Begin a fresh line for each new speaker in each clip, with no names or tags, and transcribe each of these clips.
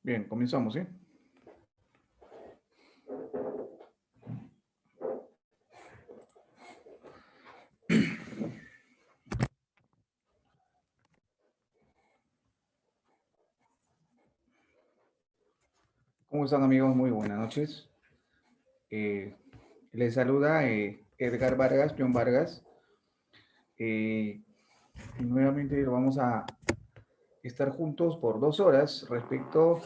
Bien, comenzamos, ¿sí? ¿Cómo están, amigos? Muy buenas noches. Eh, Les saluda Edgar Vargas, John Vargas. Eh, y nuevamente vamos a estar juntos por 2 horas respecto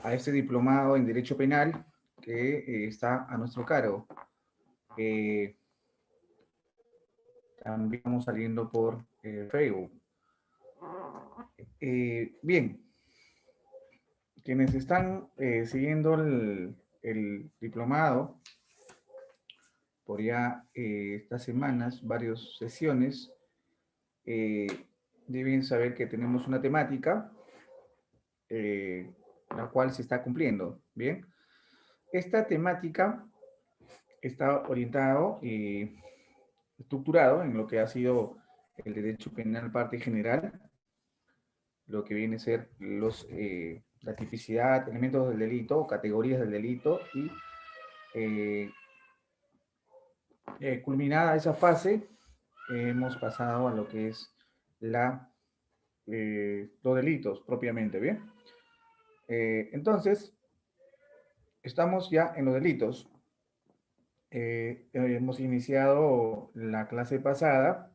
a este diplomado en Derecho Penal que está a nuestro cargo. También vamos saliendo por Facebook. Bien, quienes están siguiendo el diplomado por ya estas semanas, varias sesiones, eh, deben saber que tenemos una temática, la cual se está cumpliendo. Bien, esta temática está orientado y estructurado en lo que ha sido el derecho penal parte general, lo que viene a ser la tipicidad, elementos del delito, categorías del delito y eh, culminada esa fase, hemos pasado a lo que es los delitos propiamente, ¿bien? Entonces, estamos ya en los delitos. Hemos iniciado la clase pasada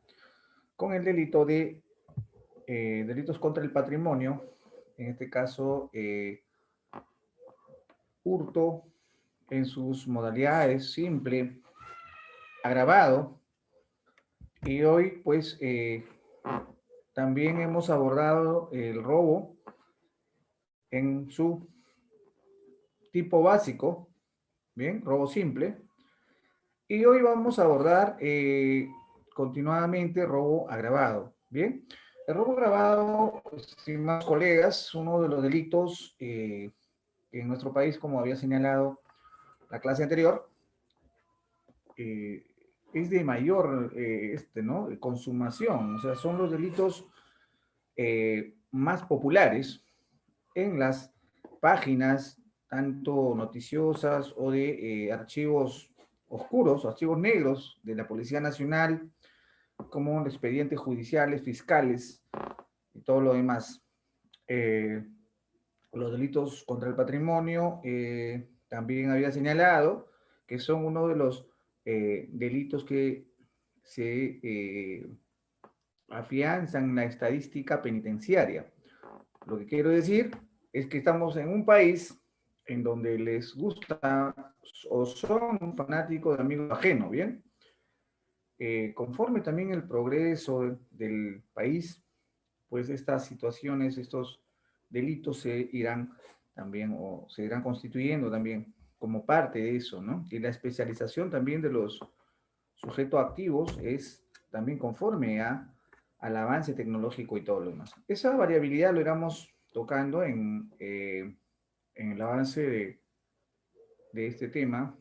con el delito de delitos contra el patrimonio, en este caso, hurto en sus modalidades simple, agravado, y hoy pues también hemos abordado el robo en su tipo básico, bien, robo simple, y hoy vamos a abordar continuadamente robo agravado, bien. El robo agravado, estimados colegas, es uno de los delitos en nuestro país, como había señalado la clase anterior, eh, es de mayor ¿no? Consumación, o sea, son los delitos más populares en las páginas, tanto noticiosas o de archivos oscuros, archivos negros de la Policía Nacional, como expedientes judiciales, fiscales y todo lo demás. Eh, los delitos contra el patrimonio, también había señalado que son uno de los delitos que se afianzan en la estadística penitenciaria. Lo que quiero decir es que estamos en un país en donde les gusta o son fanáticos de amigos ajenos, ¿bien? Conforme también el progreso del país, pues estas situaciones, estos delitos se irán también o se irán constituyendo también como parte de eso, ¿no? Y la especialización también de los sujetos activos es también conforme al avance tecnológico y todo lo demás. Esa variabilidad lo iremos tocando en el avance de este tema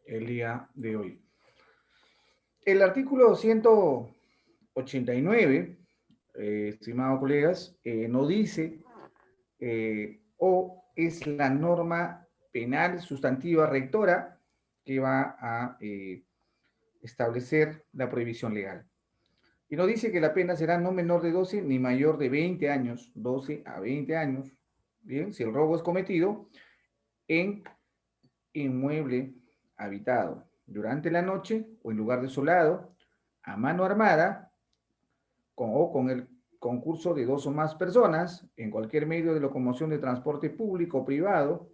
el día de hoy. El artículo 189, estimados colegas, nos dice o es la norma penal sustantiva rectora que va a establecer la prohibición legal. Y nos dice que la pena será no menor de 12 ni mayor de 20 años, 12 a 20 años, bien, si el robo es cometido en inmueble habitado durante la noche o en lugar desolado, a mano armada, o con el concurso de 2 o más personas, en cualquier medio de locomoción de transporte público o privado,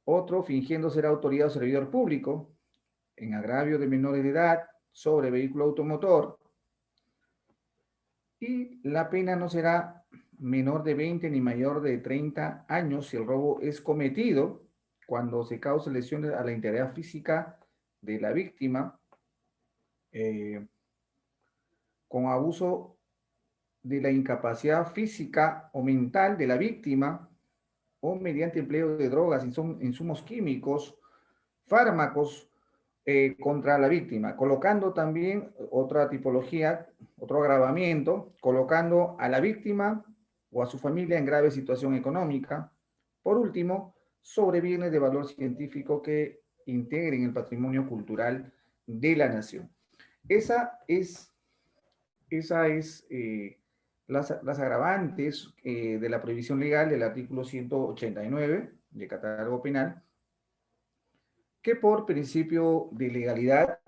otro fingiendo ser autoridad o servidor público, en agravio de menores de edad, sobre vehículo automotor, y la pena no será menor de 20 ni mayor de 30 años si el robo es cometido cuando se cause lesiones a la integridad física de la víctima, eh, con abuso de la incapacidad física o mental de la víctima o mediante empleo de drogas, insumos químicos, fármacos contra la víctima, colocando también otra tipología, otro agravamiento, colocando a la víctima o a su familia en grave situación económica, Por último, sobre bienes de valor científico que integren el patrimonio cultural de la nación. Esa es, esa es las agravantes de la prohibición legal del artículo 189 de Catálogo Penal, que por principio de legalidad,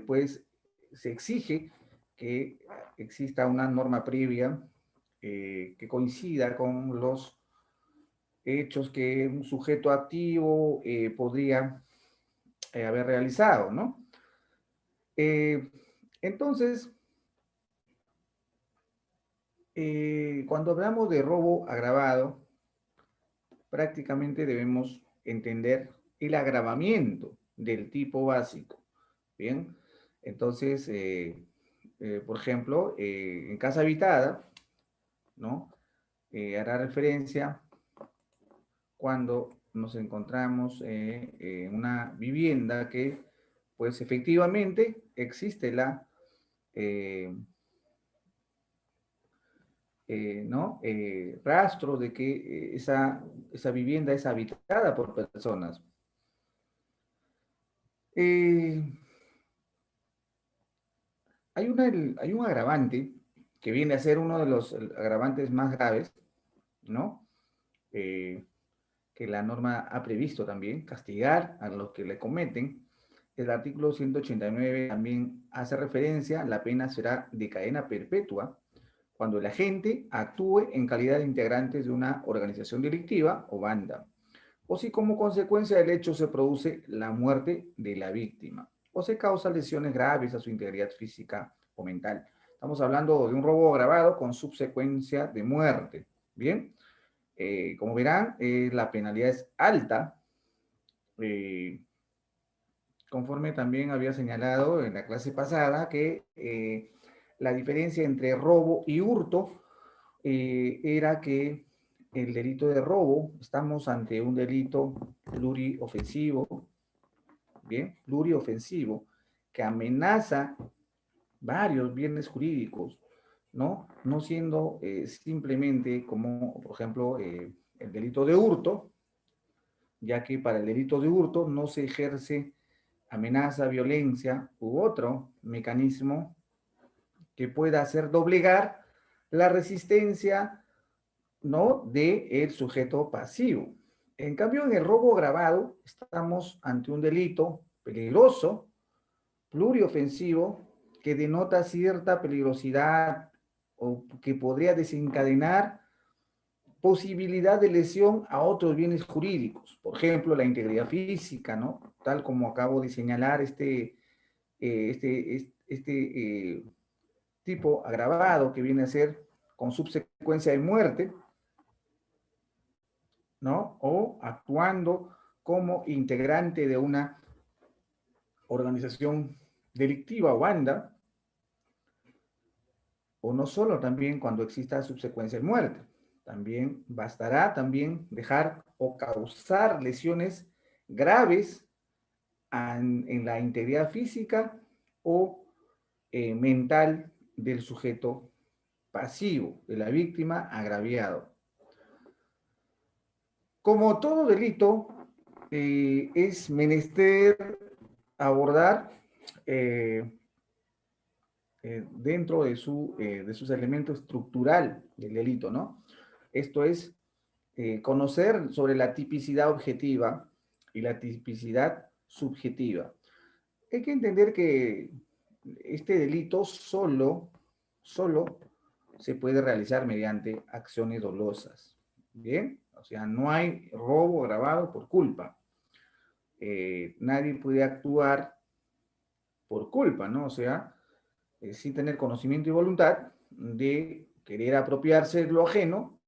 pues se exige que exista una norma previa que coincida con los hechos que un sujeto activo podría haber realizado, ¿no? Eh, entonces, cuando hablamos de robo agravado, prácticamente debemos entender el agravamiento del tipo básico. Bien, entonces, por ejemplo, en casa habitada, ¿no? Hará referencia cuando nos encontramos en una vivienda que, pues efectivamente, existe la, eh, ¿no? Rastro de que esa vivienda es habitada por personas. Eh, hay un agravante que viene a ser uno de los agravantes más graves, ¿no? Eh, que la norma ha previsto también, castigar a los que le cometen. El artículo 189 también hace referencia, la pena será de cadena perpetua cuando el agente actúe en calidad de integrantes de una organización delictiva o banda, o si como consecuencia del hecho se produce la muerte de la víctima, o se causa lesiones graves a su integridad física o mental. Estamos hablando de un robo agravado con subsecuencia de muerte. Bien, como verán, la penalidad es alta, eh, conforme también había señalado en la clase pasada que la diferencia entre robo y hurto era que el delito de robo, estamos ante un delito pluriofensivo, bien, pluriofensivo, que amenaza varios bienes jurídicos, ¿no? No siendo simplemente como, por ejemplo, el delito de hurto, ya que para el delito de hurto no se ejerce amenaza, violencia u otro mecanismo que pueda hacer doblegar la resistencia, ¿no? De el sujeto pasivo. En cambio, en el robo agravado estamos ante un delito peligroso, pluriofensivo, que denota cierta peligrosidad o que podría desencadenar posibilidad de lesión a otros bienes jurídicos, por ejemplo, la integridad física, ¿no? Tal como acabo de señalar, tipo agravado que viene a ser con subsecuencia de muerte, ¿no? O actuando como integrante de una organización delictiva o banda, o no solo también cuando exista subsecuencia de muerte. También bastará también dejar o causar lesiones graves en la integridad física o mental del sujeto pasivo, de la víctima agraviado. Como todo delito, es menester abordar dentro de sus elementos estructural del delito, ¿no? Esto es conocer sobre la tipicidad objetiva y la tipicidad subjetiva. Hay que entender que este delito solo se puede realizar mediante acciones dolosas. Bien, o sea, no hay robo agravado por culpa. Nadie puede actuar por culpa, ¿no? O sea, sin tener conocimiento y voluntad de querer apropiarse de lo ajeno,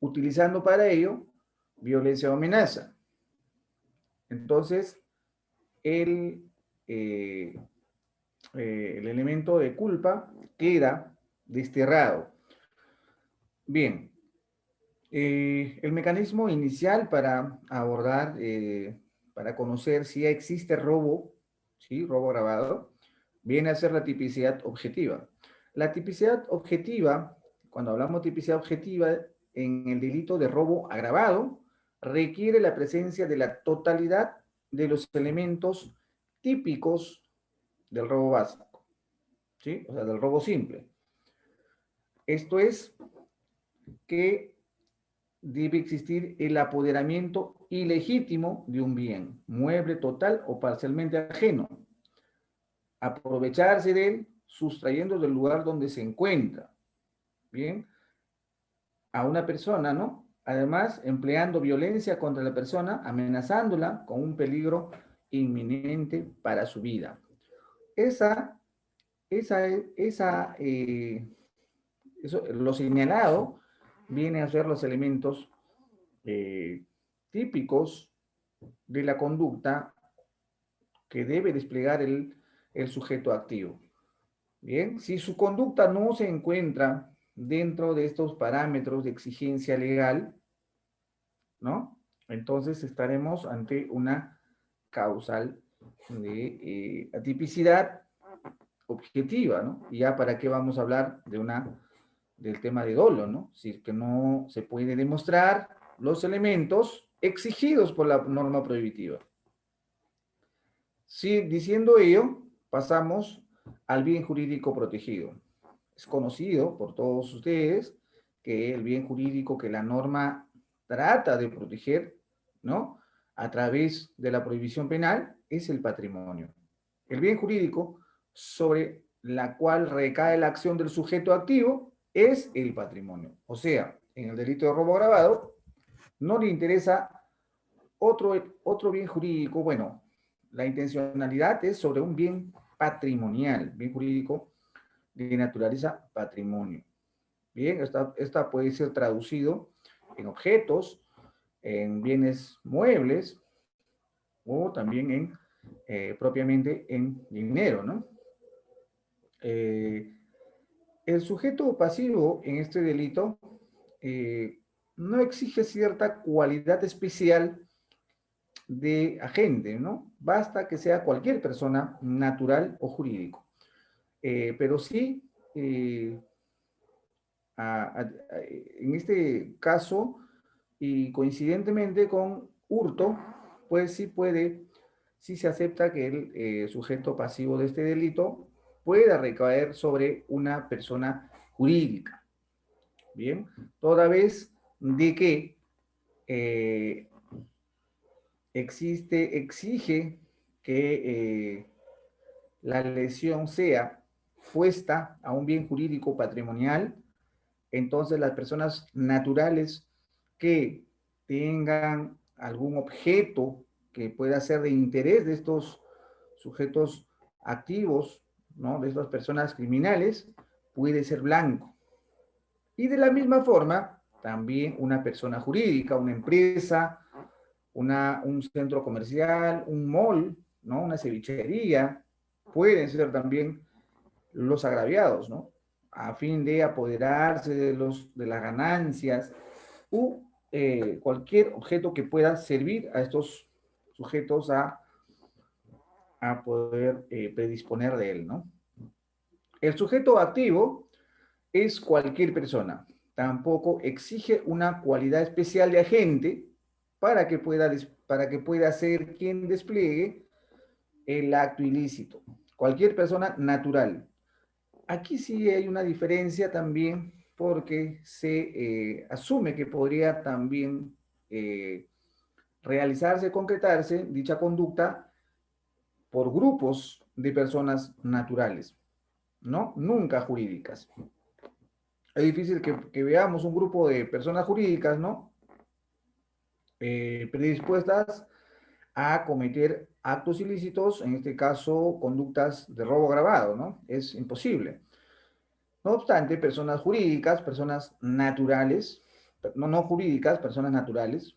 utilizando para ello violencia o amenaza. Entonces, el, eh, el elemento de culpa queda desterrado. Bien, el mecanismo inicial para abordar, para conocer si existe robo, ¿sí? Robo agravado, viene a ser la tipicidad objetiva. La tipicidad objetiva, cuando hablamos de tipicidad objetiva, en el delito de robo agravado, requiere la presencia de la totalidad de los elementos típicos del robo básico, ¿sí? O sea, del robo simple. Esto es que debe existir el apoderamiento ilegítimo de un bien, mueble total o parcialmente ajeno, aprovecharse de él, sustrayendo del lugar donde se encuentra, ¿bien? A una persona, ¿no? Además, empleando violencia contra la persona, amenazándola con un peligro inminente para su vida. Esa, esa, eso, lo señalado viene a ser los elementos eh, típicos de la conducta que debe desplegar el sujeto activo. Bien, si su conducta no se encuentra dentro de estos parámetros de exigencia legal, ¿no? Entonces estaremos ante una causal de atipicidad objetiva, ¿no? Y ya para qué vamos a hablar del tema de dolo, ¿no? Si es que no se puede demostrar los elementos exigidos por la norma prohibitiva. Sí, diciendo ello, pasamos al bien jurídico protegido. Es conocido por todos ustedes que el bien jurídico que la norma trata de proteger, ¿no? A través de la prohibición penal es el patrimonio. El bien jurídico sobre la cual recae la acción del sujeto activo es el patrimonio. O sea, en el delito de robo agravado no le interesa otro bien jurídico. Bueno, la intencionalidad es sobre un bien patrimonial, bien jurídico de naturaleza patrimonio. Bien, esta puede ser traducido en objetos, en bienes muebles o también propiamente en dinero, ¿no? Eh, el sujeto pasivo en este delito no exige cierta cualidad especial de agente, ¿no? Basta que sea cualquier persona natural o jurídico. Pero sí, en este caso, y coincidentemente con hurto, pues sí se acepta que el sujeto pasivo de este delito pueda recaer sobre una persona jurídica. Bien, toda vez de que eh, exige que la lesión sea puesta a un bien jurídico patrimonial, entonces las personas naturales que tengan algún objeto que pueda ser de interés de estos sujetos activos, ¿no? De estas personas criminales, puede ser blanco. Y de la misma forma, también una persona jurídica, una empresa, un centro comercial, un mall, ¿no? Una cevichería, pueden ser también los agraviados, ¿no? A fin de apoderarse de las ganancias u cualquier objeto que pueda servir a estos sujetos a poder predisponer de él, ¿no? El sujeto activo es cualquier persona. Tampoco exige una cualidad especial de agente para que pueda ser quien despliegue el acto ilícito. Cualquier persona natural. Aquí sí hay una diferencia también porque se asume que podría también realizarse, concretarse dicha conducta por grupos de personas naturales, ¿no? Nunca jurídicas. Es difícil que veamos un grupo de personas jurídicas, ¿no? Predispuestas a cometer actos ilícitos, en este caso, conductas de robo agravado, ¿no? Es imposible. No obstante, personas jurídicas, personas naturales, no jurídicas, personas naturales,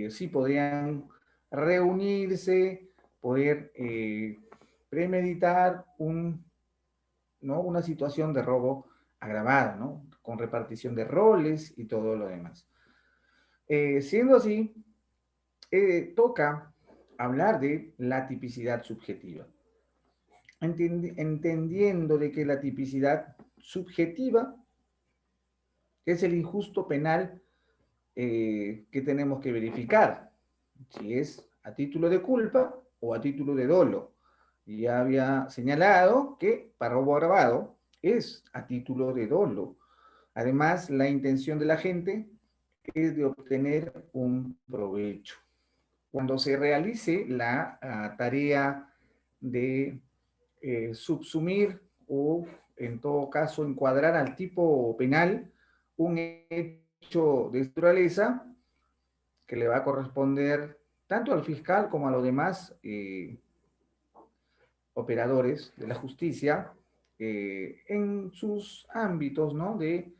sí podrían reunirse, poder premeditar ¿no? Una situación de robo agravado, ¿no? Con repartición de roles y todo lo demás. Siendo así, toca hablar de la tipicidad subjetiva, entendiendo de que la tipicidad subjetiva es el injusto penal ¿qué tenemos que verificar? Si es a título de culpa o a título de dolo. Ya había señalado que para robo agravado es a título de dolo. Además, la intención de la gente es de obtener un provecho. Cuando se realice la tarea de subsumir o, en todo caso, encuadrar al tipo penal un hecho de naturaleza que le va a corresponder tanto al fiscal como a los demás operadores de la justicia en sus ámbitos, ¿no? De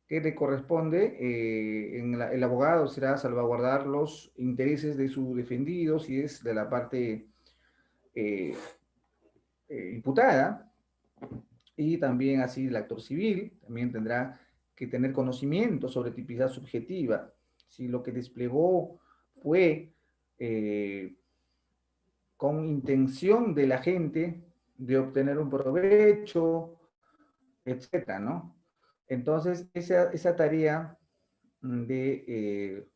que le corresponde, el abogado será salvaguardar los intereses de su defendido, si es de la parte eh, imputada, y también así el actor civil, también tendrá que tener conocimiento sobre tipicidad subjetiva. Si lo que desplegó fue con intención de la gente de obtener un provecho, etcétera, ¿no? Entonces, esa tarea de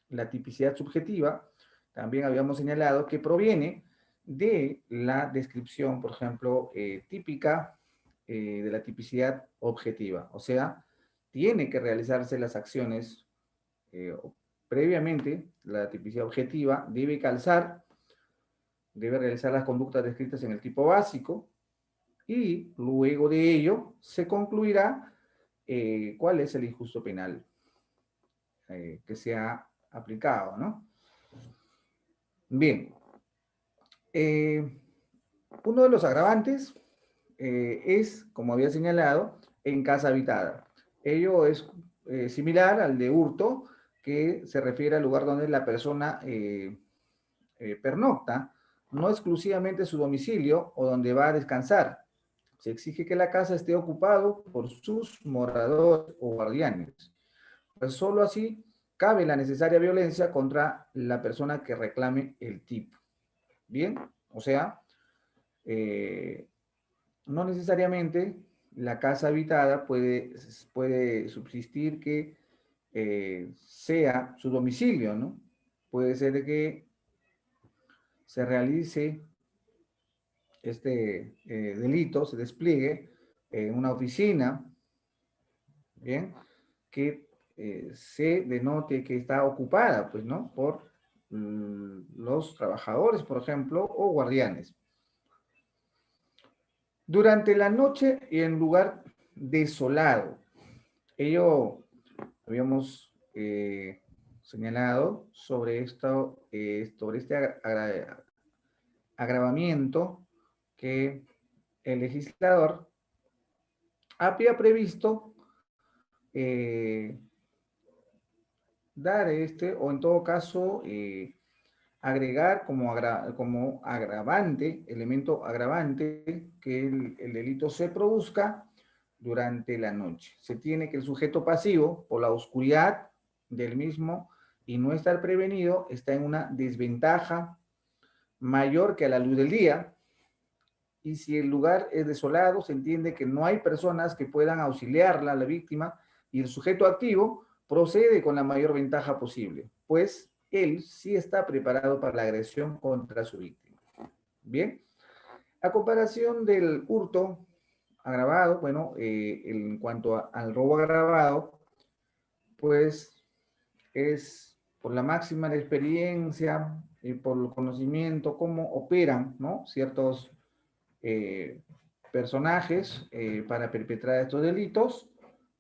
la tipicidad subjetiva, también habíamos señalado que proviene de la descripción, por ejemplo, típica de la tipicidad objetiva. O sea, tiene que realizarse las acciones previamente, la tipicidad objetiva debe calzar, debe realizar las conductas descritas en el tipo básico y luego de ello se concluirá cuál es el injusto penal que se ha aplicado, ¿no? Bien, eh, uno de los agravantes es, como había señalado, en casa habitada. Ello es similar al de hurto, que se refiere al lugar donde la persona pernocta, no exclusivamente su domicilio o donde va a descansar. Se exige que la casa esté ocupado por sus moradores o guardianes. Pues solo así cabe la necesaria violencia contra la persona que reclame el tipo. Bien, o sea, eh, no necesariamente la casa habitada puede subsistir que sea su domicilio, ¿no? Puede ser que se realice este delito, se despliegue en una oficina, ¿bien? Que se denote que está ocupada, pues, ¿no? Por los trabajadores, por ejemplo, o guardianes. Durante la noche y en lugar desolado. Ello habíamos señalado sobre esto, sobre este agravamiento que el legislador había previsto eh, dar o en todo caso, agregar como agravante, elemento agravante, que el delito se produzca durante la noche. Se tiene que el sujeto pasivo, por la oscuridad del mismo y no estar prevenido, está en una desventaja mayor que a la luz del día. Y si el lugar es desolado, se entiende que no hay personas que puedan auxiliarla a la víctima y el sujeto activo procede con la mayor ventaja posible, pues él sí está preparado para la agresión contra su víctima. Bien, a comparación del hurto agravado, bueno, en cuanto al robo agravado, pues es por la máxima de experiencia, por el conocimiento, cómo operan, ¿no? Ciertos eh, personajes para perpetrar estos delitos,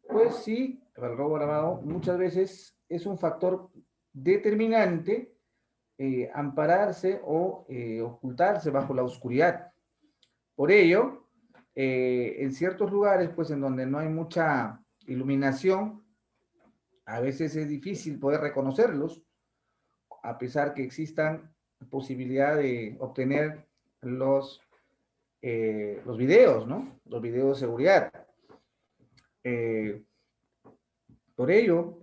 pues sí, el robo agravado muchas veces es un factor determinante ampararse o ocultarse bajo la oscuridad. Por ello, en ciertos lugares, pues en donde no hay mucha iluminación, a veces es difícil poder reconocerlos, a pesar que existan posibilidad de obtener los videos, ¿no? Los videos de seguridad. Eh, por ello,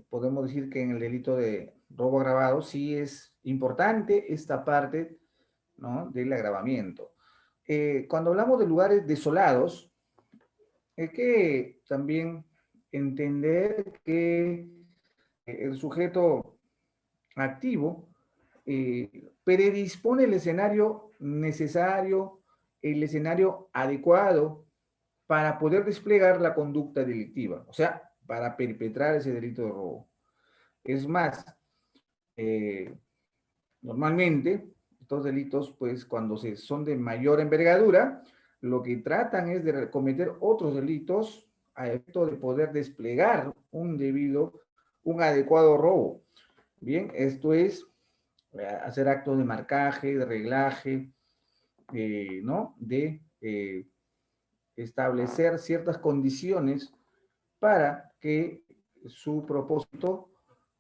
podemos decir que en el delito de robo agravado sí es importante esta parte, ¿no? Del agravamiento. Cuando hablamos de lugares desolados, hay que también entender que el sujeto activo predispone el escenario necesario, el escenario adecuado para poder desplegar la conducta delictiva, o sea, para perpetrar ese delito de robo. Es más, eh, normalmente estos delitos, pues cuando son de mayor envergadura, lo que tratan es de cometer otros delitos a efecto de poder desplegar un adecuado robo. Bien, esto es hacer actos de marcaje, de reglaje, ¿no? De establecer ciertas condiciones para que su propósito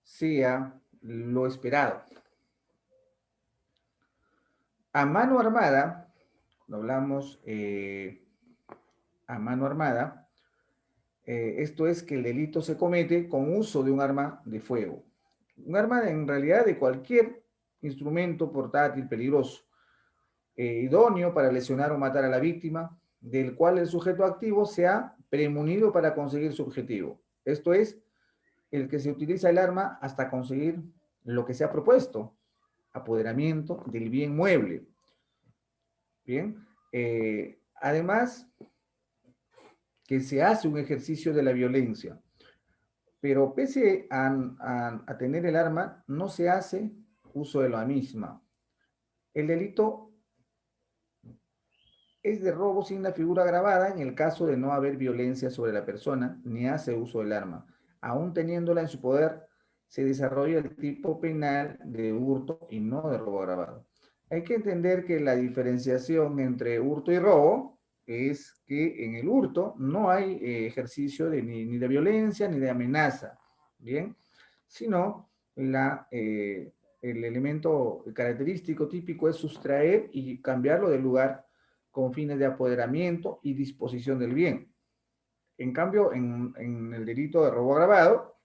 sea lo esperado. A mano armada, cuando hablamos a mano armada, esto es que el delito se comete con uso de un arma de fuego. Un arma en realidad de cualquier instrumento portátil peligroso, idóneo para lesionar o matar a la víctima, del cual el sujeto activo se ha premunido para conseguir su objetivo. Esto es, el que se utiliza el arma hasta conseguir lo que se ha propuesto, apoderamiento del bien mueble. Bien, además que se hace un ejercicio de la violencia, pero pese a tener el arma, no se hace uso de la misma. El delito es de robo sin la figura grabada en el caso de no haber violencia sobre la persona, ni hace uso del arma. Aún teniéndola en su poder, se desarrolla el tipo penal de hurto y no de robo agravado. Hay que entender que la diferenciación entre hurto y robo es que en el hurto no hay ejercicio ni de violencia ni de amenaza, ¿bien? Sino el elemento característico típico es sustraer y cambiarlo de lugar con fines de apoderamiento y disposición del bien. En cambio, en el delito de robo agravado,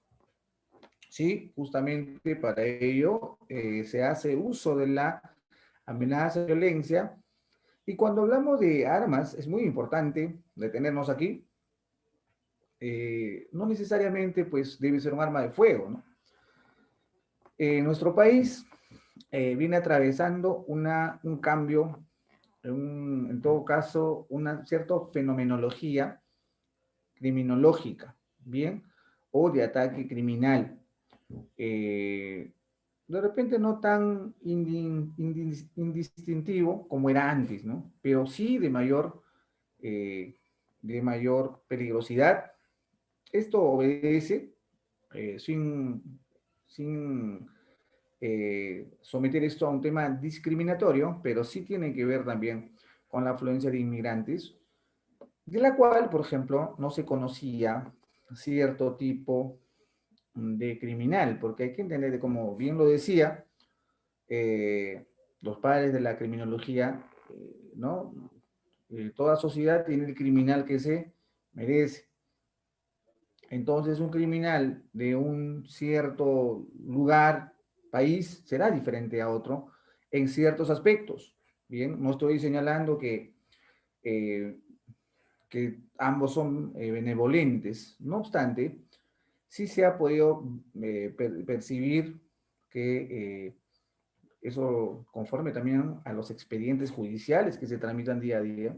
sí, justamente para ello se hace uso de la amenaza de violencia. Y cuando hablamos de armas, es muy importante detenernos aquí. No necesariamente pues debe ser un arma de fuego, ¿no? Nuestro país viene atravesando un cambio, en todo caso, una cierta fenomenología criminológica, ¿bien? O de ataque criminal. De repente no tan indistintivo como era antes, ¿no? Pero sí eh, de mayor peligrosidad. Esto obedece, sin someter esto a un tema discriminatorio, pero sí tiene que ver también con la afluencia de inmigrantes, de la cual, por ejemplo, no se conocía cierto tipo de criminal, porque hay que entender, como bien lo decía, los padres de la criminología, ¿no? Toda sociedad tiene el criminal que se merece. Entonces, un criminal de un cierto lugar, país, será diferente a otro en ciertos aspectos. Bien, no estoy señalando eh, que ambos son benevolentes. No obstante, sí se ha podido percibir que eso conforme también a los expedientes judiciales que se tramitan día a día,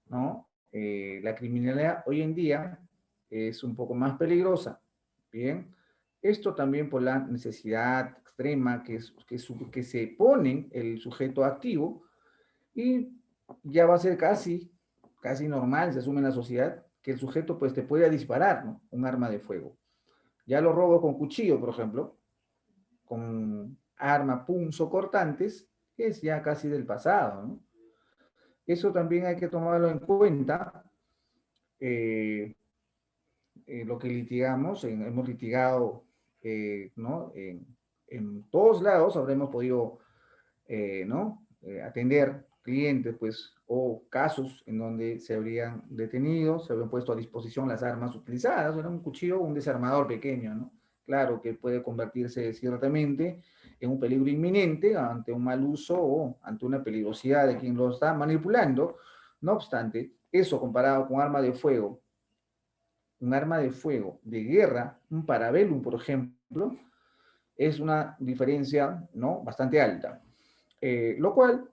¿no? La criminalidad hoy en día es un poco más peligrosa, ¿bien? Esto también por la necesidad extrema que se pone el sujeto activo y ya va a ser casi normal, se asume en la sociedad, que el sujeto pues te pueda disparar, ¿no? Un arma de fuego. Ya los robos con cuchillo, por ejemplo, con arma punzocortantes, es ya casi del pasado, ¿no? Eso también hay que tomarlo en cuenta. eh, lo que litigamos, hemos litigado, ¿no? En todos lados habremos podido, ¿no? Atender clientes, pues, o casos en donde se habrían detenido, se habrían puesto a disposición las armas utilizadas, era un cuchillo o un desarmador pequeño, ¿no? Claro que puede convertirse ciertamente en un peligro inminente ante un mal uso o ante una peligrosidad de quien lo está manipulando. No obstante, eso comparado con arma de fuego, un arma de fuego de guerra, un parabellum, por ejemplo, es una diferencia, ¿no?, bastante alta. Lo cual,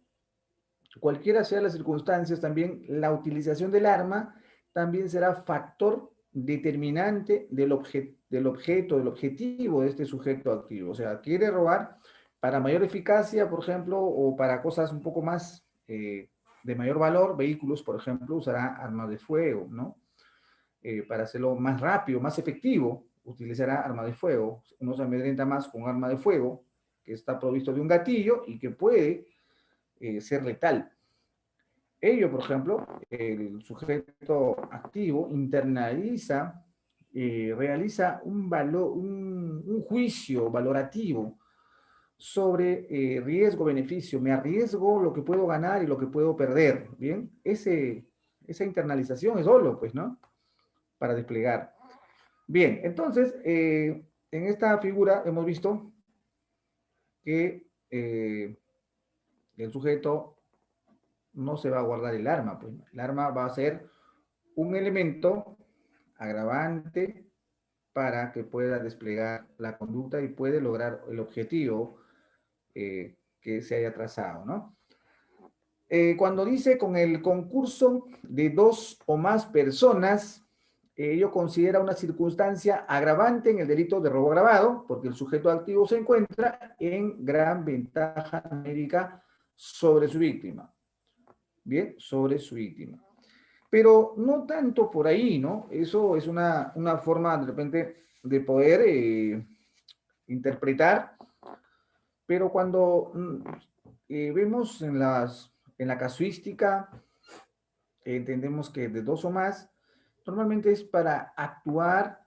cualquiera sean las circunstancias, también la utilización del arma también será factor determinante del objeto, del objetivo de este sujeto activo. O sea, quiere robar para mayor eficacia, por ejemplo, o para cosas un poco más de mayor valor, vehículos, por ejemplo, usará armas de fuego, ¿no? Para hacerlo más rápido, más efectivo, utilizará arma de fuego. Uno se amedrenta más con arma de fuego, que está provisto de un gatillo y que puede ser letal. Ello, por ejemplo, el sujeto activo internaliza, realiza un juicio valorativo sobre riesgo-beneficio. Me arriesgo lo que puedo ganar y lo que puedo perder. Bien, esa internalización es solo, pues, ¿no? Para desplegar. Bien, entonces, en esta figura hemos visto que el sujeto no se va a guardar el arma, pues el arma va a ser un elemento agravante para que pueda desplegar la conducta y puede lograr el objetivo que se haya trazado, ¿no? Cuando dice con el concurso de dos o más personas, ello considera una circunstancia agravante en el delito de robo agravado, porque el sujeto activo se encuentra en gran ventaja numérica sobre su víctima. Bien, sobre su víctima. Pero no tanto por ahí, ¿no? Eso es una forma de repente de poder interpretar, pero cuando vemos en la casuística, entendemos que de dos o más, normalmente es para actuar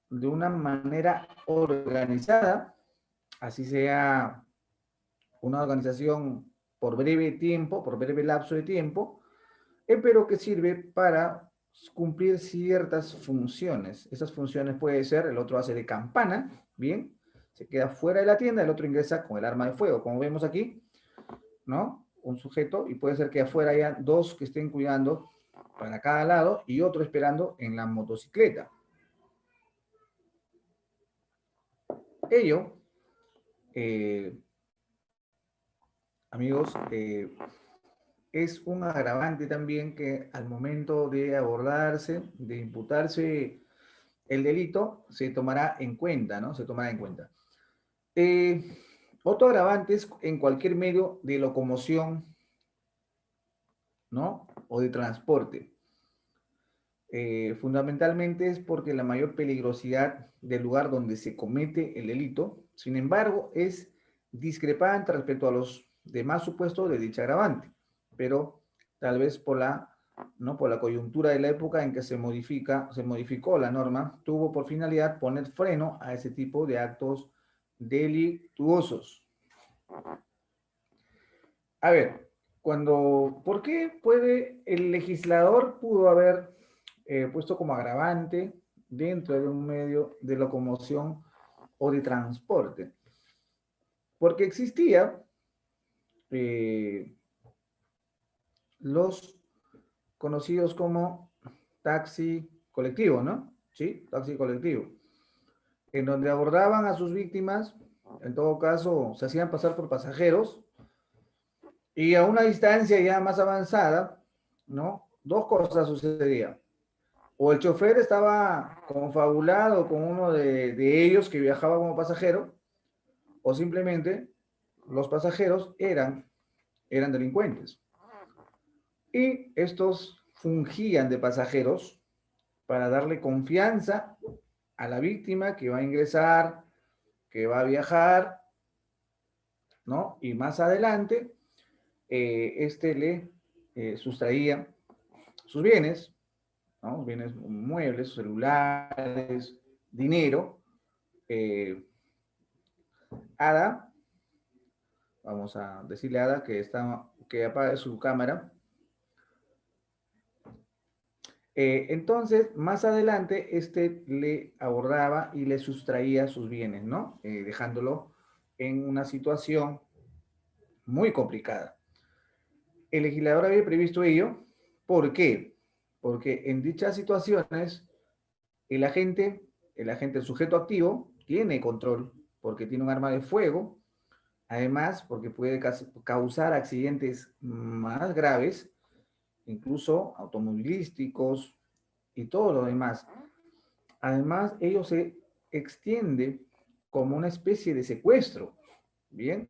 de una manera organizada, así sea una organización por breve tiempo, por breve lapso de tiempo, pero que sirve para cumplir ciertas funciones. Esas funciones puede ser, el otro hace de campana, bien, se queda fuera de la tienda, el otro ingresa con el arma de fuego, como vemos aquí, ¿no? Un sujeto, y puede ser que afuera haya dos que estén cuidando para cada lado y otro esperando en la motocicleta. Ello, amigos, es un agravante también que al momento de abordarse, de imputarse el delito, se tomará en cuenta, ¿no? Se tomará en cuenta. Eh, Otro agravante es en cualquier medio de locomoción, ¿no? O de transporte. Fundamentalmente es porque la mayor peligrosidad del lugar donde se comete el delito, sin embargo, es discrepante respecto a los demás supuestos de dicha agravante, pero tal vez ¿no?, por la coyuntura de la época en que se modificó la norma, tuvo por finalidad poner freno a ese tipo de actos delictuosos. A ver, ¿por qué el legislador pudo haber puesto como agravante dentro de un medio de locomoción o de transporte? Porque existía los conocidos como taxi colectivo, ¿no? Sí, taxi colectivo, en donde abordaban a sus víctimas, en todo caso se hacían pasar por pasajeros, y a una distancia ya más avanzada, ¿no? Dos cosas sucedían. O el chofer estaba confabulado con uno de ellos que viajaba como pasajero, o simplemente los pasajeros eran delincuentes. Y estos fungían de pasajeros para darle confianza a la víctima que va a ingresar, que va a viajar, ¿no? Y más adelante, le sustraía sus bienes, ¿no? Bienes muebles, celulares, dinero. Ada, vamos a decirle a Ada que apague su cámara. Entonces, más adelante, le abordaba y le sustraía sus bienes, ¿no? Dejándolo en una situación muy complicada. El legislador había previsto ello. ¿Por qué? Porque en dichas situaciones El agente, el sujeto activo, tiene control porque tiene un arma de fuego, además porque puede causar accidentes más graves, incluso automovilísticos y todo lo demás. Además, ello se extiende como una especie de secuestro, ¿bien?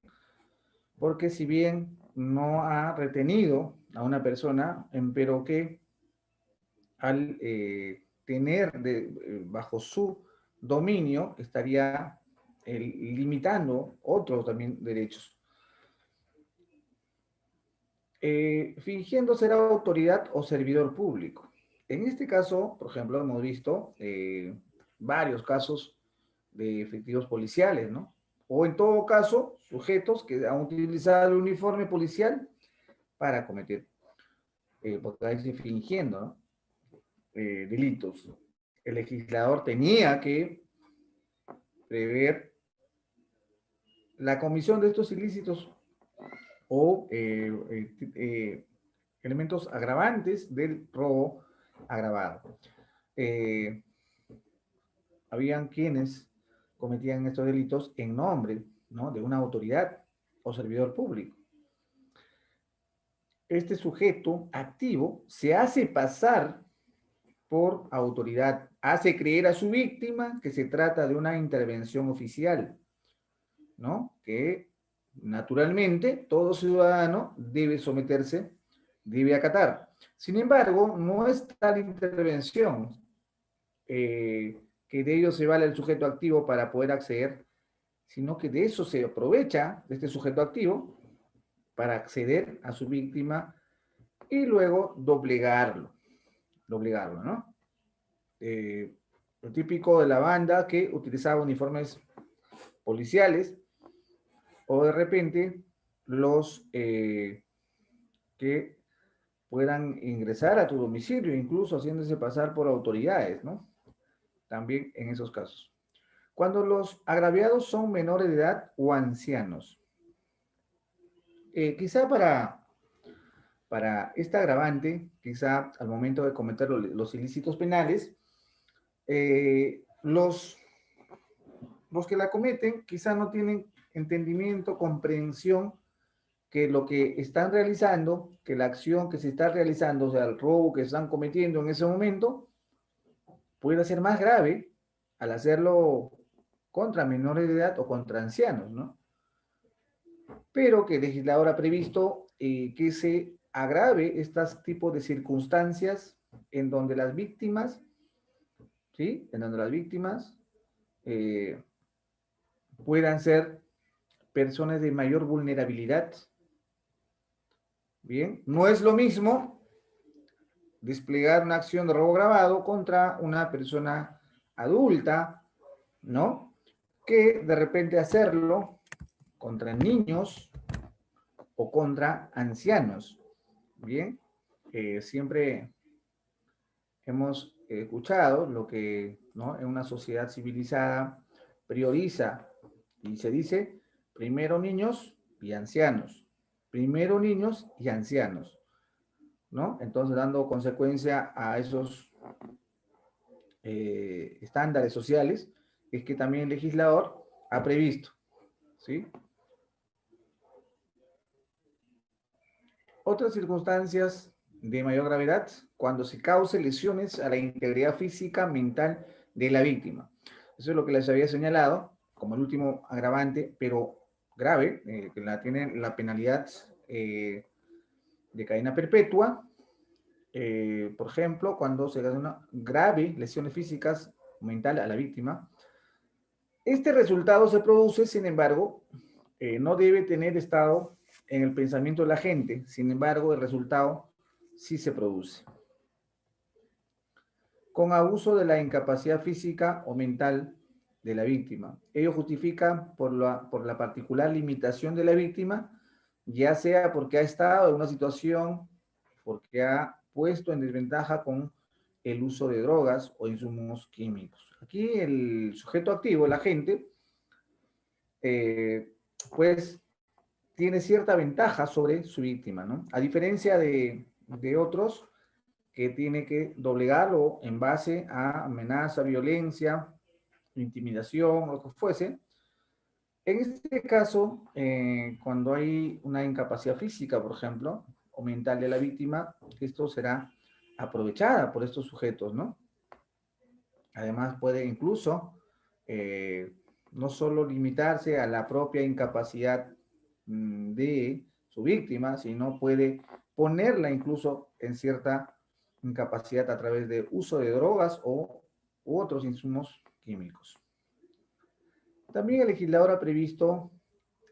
Porque si bien no ha retenido a una persona, pero que al tener bajo su dominio estaría limitando otros también derechos. Fingiendo ser autoridad o servidor público. En este caso, por ejemplo, hemos visto varios casos de efectivos policiales, ¿no? O en todo caso, sujetos que han utilizado el uniforme policial para cometer, porque ahí se fingiendo, ¿no? Delitos. El legislador tenía que prever la comisión de estos ilícitos o elementos agravantes del robo agravado. Eh, Habían quienes cometían estos delitos en nombre, ¿no?, de una autoridad o servidor público. Este sujeto activo se hace pasar por autoridad, hace creer a su víctima que se trata de una intervención oficial, ¿no? Que naturalmente todo ciudadano debe someterse, debe acatar. Sin embargo, no es tal intervención que de ello se vale el sujeto activo para poder acceder, sino que de eso se aprovecha, de este sujeto activo, para acceder a su víctima y luego doblegarlo, ¿no? Lo típico de la banda que utilizaba uniformes policiales o de repente los que puedan ingresar a tu domicilio, incluso haciéndose pasar por autoridades, ¿no? También en esos casos. Cuando los agraviados son menores de edad o ancianos. Quizá para esta agravante, quizá al momento de cometer los ilícitos penales, los que la cometen quizá no tienen entendimiento, comprensión que lo que están realizando, que la acción que se está realizando, o sea, el robo que están cometiendo en ese momento, puede ser más grave al hacerlo contra menores de edad o contra ancianos, ¿no? Pero que el legislador ha previsto que se agrave estos tipos de circunstancias en donde las víctimas, ¿sí? En donde las víctimas eh, puedan ser personas de mayor vulnerabilidad. Bien, no es lo mismo desplegar una acción de robo grabado contra una persona adulta, ¿no? Que de repente hacerlo contra niños o contra ancianos. Bien, siempre hemos escuchado lo que, ¿no?, en una sociedad civilizada prioriza y se dice primero niños y ancianos, primero niños y ancianos, ¿no? Entonces, dando consecuencia a esos estándares sociales, es que también el legislador ha previsto, ¿sí? Otras circunstancias de mayor gravedad, cuando se cause lesiones a la integridad física, mental de la víctima. Eso es lo que les había señalado como el último agravante, pero grave, que tiene la penalidad de cadena perpetua. Por ejemplo, cuando se da una grave lesiones físicas o mental a la víctima. Este resultado se produce, sin embargo, no debe tener estado en el pensamiento de la gente, sin embargo, el resultado sí se produce. Con abuso de la incapacidad física o mental de la víctima. Ello justifica por la particular limitación de la víctima, ya sea porque ha estado en una situación, porque ha puesto en desventaja con el uso de drogas o insumos químicos. Aquí el sujeto activo, el agente, pues tiene cierta ventaja sobre su víctima, ¿no? A diferencia de otros que tiene que doblegarlo en base a amenaza, violencia, intimidación, lo que fuese. En este caso, cuando hay una incapacidad física, por ejemplo, o mental de la víctima, esto será aprovechada por estos sujetos, ¿no? Además, puede incluso eh, no solo limitarse a la propia incapacidad de su víctima, sino puede ponerla incluso en cierta incapacidad a través de uso de drogas o u otros insumos químicos. También el legislador ha previsto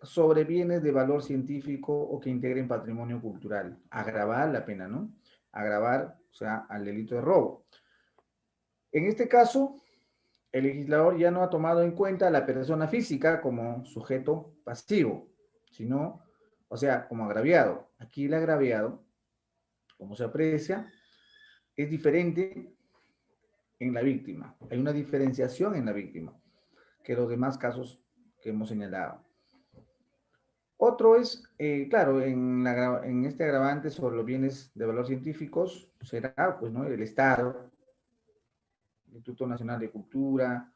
sobre bienes de valor científico o que integren patrimonio cultural. Agravar la pena, ¿no? Agravar, o sea, al delito de robo. En este caso, el legislador ya no ha tomado en cuenta a la persona física como sujeto pasivo, sino, o sea, como agraviado. Aquí el agraviado, como se aprecia, es diferente en la víctima. Hay una diferenciación en la víctima que los demás casos que hemos señalado. Otro es, claro, en este agravante sobre los bienes de valor científicos será, pues, ¿no? El Estado, el Instituto Nacional de Cultura,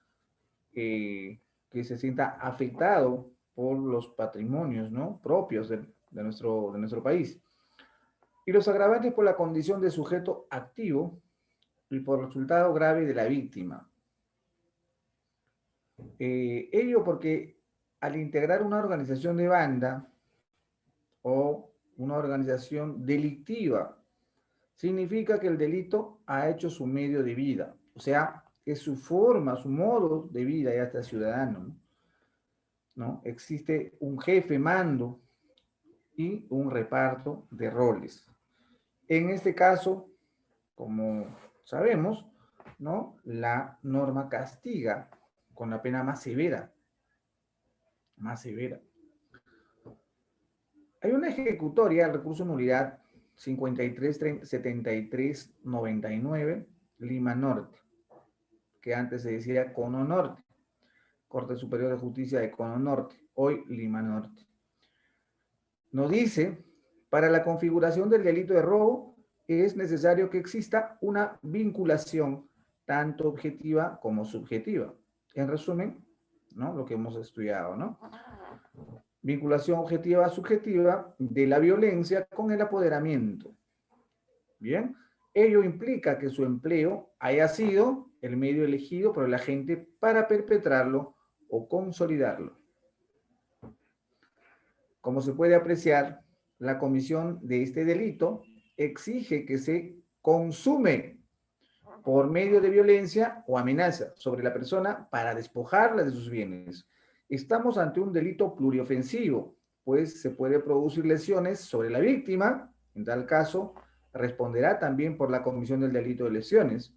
que se sienta afectado por los patrimonios, ¿no? Propios de nuestro país. Y los agravantes por la condición de sujeto activo y por resultado grave de la víctima. Ello porque al integrar una organización de banda o una organización delictiva, significa que el delito ha hecho su medio de vida, o sea, que su forma, su modo de vida ya está ciudadano, ¿no? ¿No? Existe un jefe mando y un reparto de roles. En este caso, como sabemos, ¿no? La norma castiga con la pena más severa, más severa. Hay una ejecutoria, el recurso de nulidad 537399, Lima Norte, que antes se decía Cono Norte, Corte Superior de Justicia de Cono Norte, hoy Lima Norte. Nos dice, para la configuración del delito de robo es necesario que exista una vinculación tanto objetiva como subjetiva. En resumen, ¿no? Lo que hemos estudiado, ¿no? Vinculación objetiva subjetiva de la violencia con el apoderamiento. Bien, ello implica que su empleo haya sido el medio elegido por el agente para perpetrarlo o consolidarlo. Como se puede apreciar, la comisión de este delito exige que se consume por medio de violencia o amenaza sobre la persona para despojarla de sus bienes. Estamos ante un delito pluriofensivo, pues se puede producir lesiones sobre la víctima, en tal caso, responderá también por la comisión del delito de lesiones.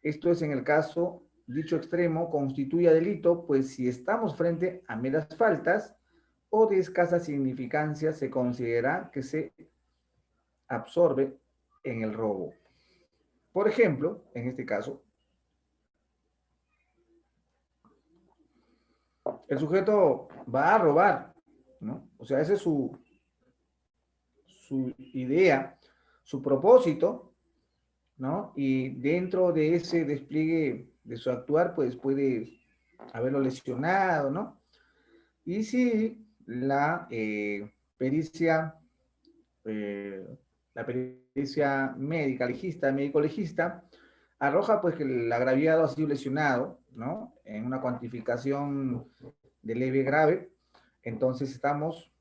Esto es en el caso, dicho extremo constituya delito, pues si estamos frente a meras faltas o de escasa significancia, se considera que se absorbe en el robo. Por ejemplo, en este caso, el sujeto va a robar, ¿no? O sea, esa es su idea, su propósito, ¿no? Y dentro de ese despliegue de su actuar, pues puede haberlo lesionado, ¿no? Y si pericia, eh, la pericia médica, legista, médico-legista, arroja pues que el agraviado ha sido lesionado, ¿no? En una cuantificación de leve grave, entonces estamos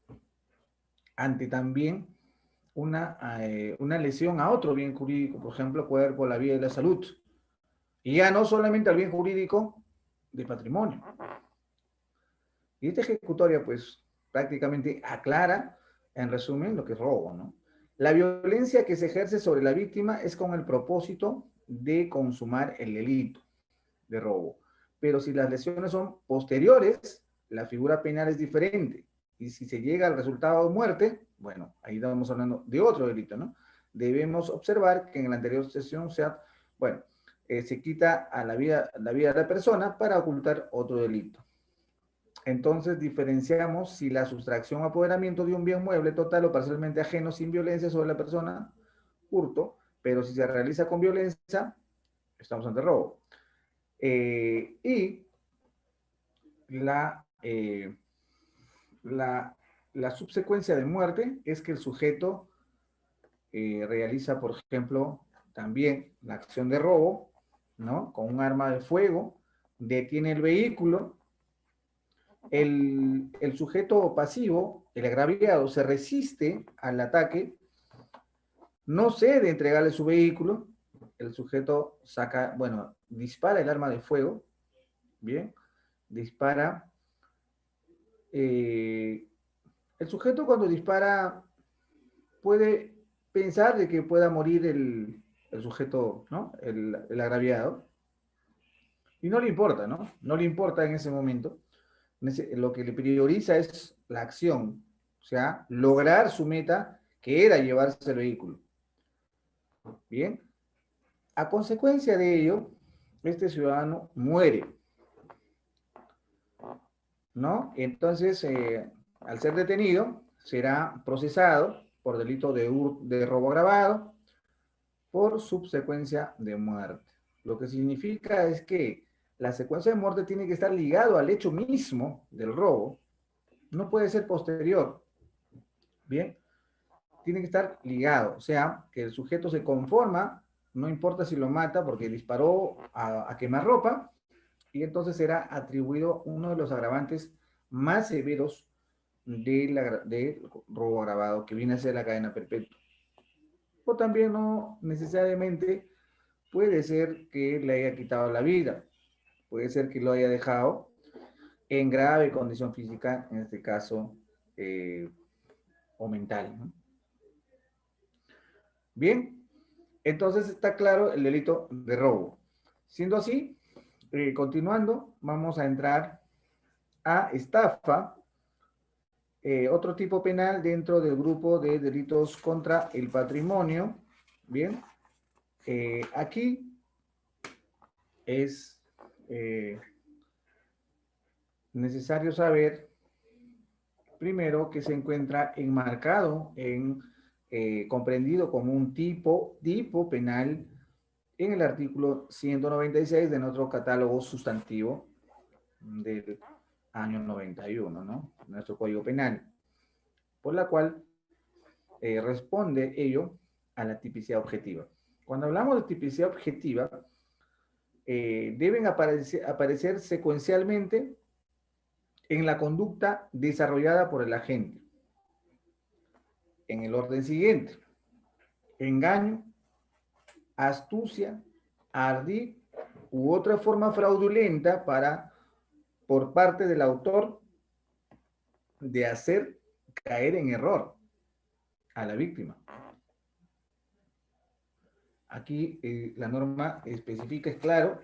ante también una lesión a otro bien jurídico, por ejemplo, cuerpo, la vida y la salud. Y ya no solamente al bien jurídico del patrimonio. Y esta ejecutoria, pues, prácticamente aclara, en resumen, lo que es robo, ¿no? La violencia que se ejerce sobre la víctima es con el propósito de consumar el delito de robo. Pero si las lesiones son posteriores, la figura penal es diferente. Y si se llega al resultado de muerte, bueno, ahí estamos hablando de otro delito, ¿no? Debemos observar que en la anterior sesión bueno, se quita a la vida de la persona para ocultar otro delito. Entonces diferenciamos si la sustracción o apoderamiento de un bien mueble total o parcialmente ajeno sin violencia sobre la persona, hurto, pero si se realiza con violencia, estamos ante robo. Y la, la, la subsecuencia de muerte es que el sujeto realiza, por ejemplo, también la acción de robo, ¿no? Con un arma de fuego, detiene el vehículo, el sujeto pasivo, el agraviado, se resiste al ataque, no cede entregarle su vehículo, el sujeto saca, bueno, dispara el arma de fuego, bien, dispara. El sujeto cuando dispara puede pensar de que pueda morir el sujeto, ¿no? El agraviado, y no le importa, ¿no? No le importa en ese momento. Lo que le prioriza es la acción, o sea, lograr su meta, que era llevarse el vehículo. Bien, a consecuencia de ello, este ciudadano muere, ¿no? Entonces, al ser detenido, será procesado por delito de robo agravado por subsecuencia de muerte. Lo que significa es que la secuencia de muerte tiene que estar ligado al hecho mismo del robo, no puede ser posterior, ¿bien? Tiene que estar ligado, o sea, que el sujeto se conforma, no importa si lo mata porque disparó a quemarropa, y entonces será atribuido uno de los agravantes más severos de robo agravado, que viene a ser la cadena perpetua. O también no necesariamente puede ser que le haya quitado la vida, puede ser que lo haya dejado en grave condición física, en este caso, o mental, ¿no? Bien, entonces está claro el delito de robo. Siendo así, continuando, vamos a entrar a estafa, otro tipo penal dentro del grupo de delitos contra el patrimonio. Bien, aquí es necesario saber primero que se encuentra enmarcado comprendido como un tipo penal en el artículo 196 de nuestro catálogo sustantivo del año 91, ¿no? Nuestro Código Penal, por la cual responde ello a la tipicidad objetiva. Cuando hablamos de tipicidad objetiva, deben aparecer secuencialmente en la conducta desarrollada por el agente, en el orden siguiente: engaño, astucia, ardid u otra forma fraudulenta por parte del autor de hacer caer en error a la víctima. Aquí la norma especifica, es claro,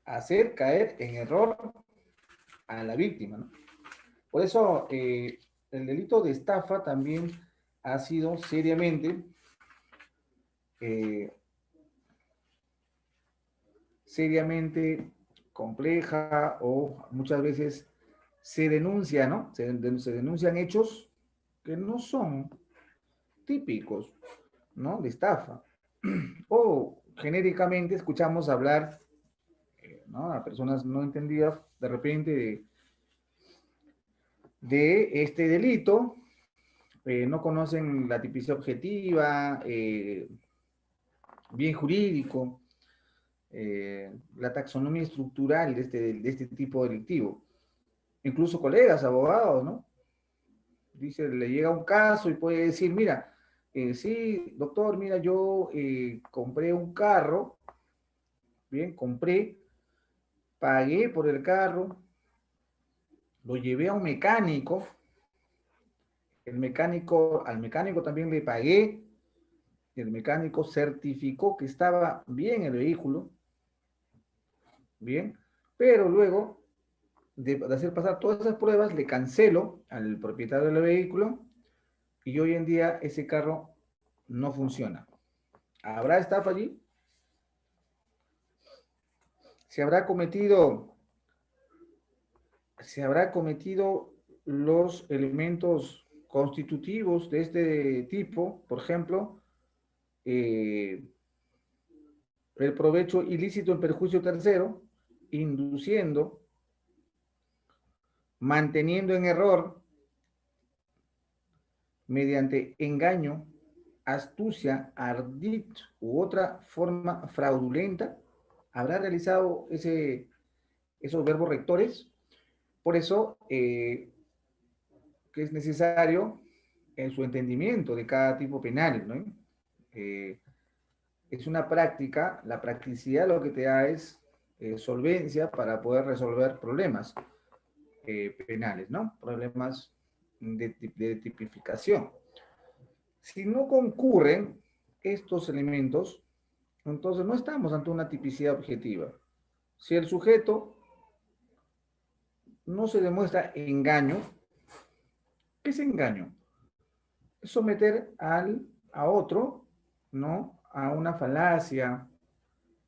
hacer caer en error a la víctima, ¿no? Por eso el delito de estafa también ha sido eh, seriamente compleja, o muchas veces se denuncia, ¿no? Se denuncian hechos que no son típicos, ¿no? De estafa. O genéricamente escuchamos hablar, ¿no? A personas no entendidas de repente de este delito, no conocen la tipicidad objetiva, bien jurídico, la taxonomía estructural de este tipo delictivo. Incluso colegas, abogados, ¿no? Dice, le llega un caso y puede decir, mira, sí, doctor, mira, yo compré un carro, bien, pagué por el carro, lo llevé a un mecánico, al mecánico también le pagué, el mecánico certificó que estaba bien el vehículo, bien, pero luego de hacer pasar todas esas pruebas, le cancelo al propietario del vehículo, y hoy en día ese carro no funciona. ¿Habrá estafa allí? ¿Se habrá cometido, se habrá cometido los elementos constitutivos de este tipo? Por ejemplo, el provecho ilícito en perjuicio tercero, induciendo, manteniendo en error, mediante engaño, astucia, ardid u otra forma fraudulenta, habrá realizado esos verbos rectores. Por eso que es necesario en su entendimiento de cada tipo penal, ¿no? Eh, es una práctica, la practicidad lo que te da es solvencia para poder resolver problemas penales, ¿no? Problemas de tipificación. Si no concurren estos elementos, entonces no estamos ante una tipicidad objetiva. Si el sujeto no se demuestra engaño, ¿qué es engaño? Es someter a otro, ¿no? A una falacia,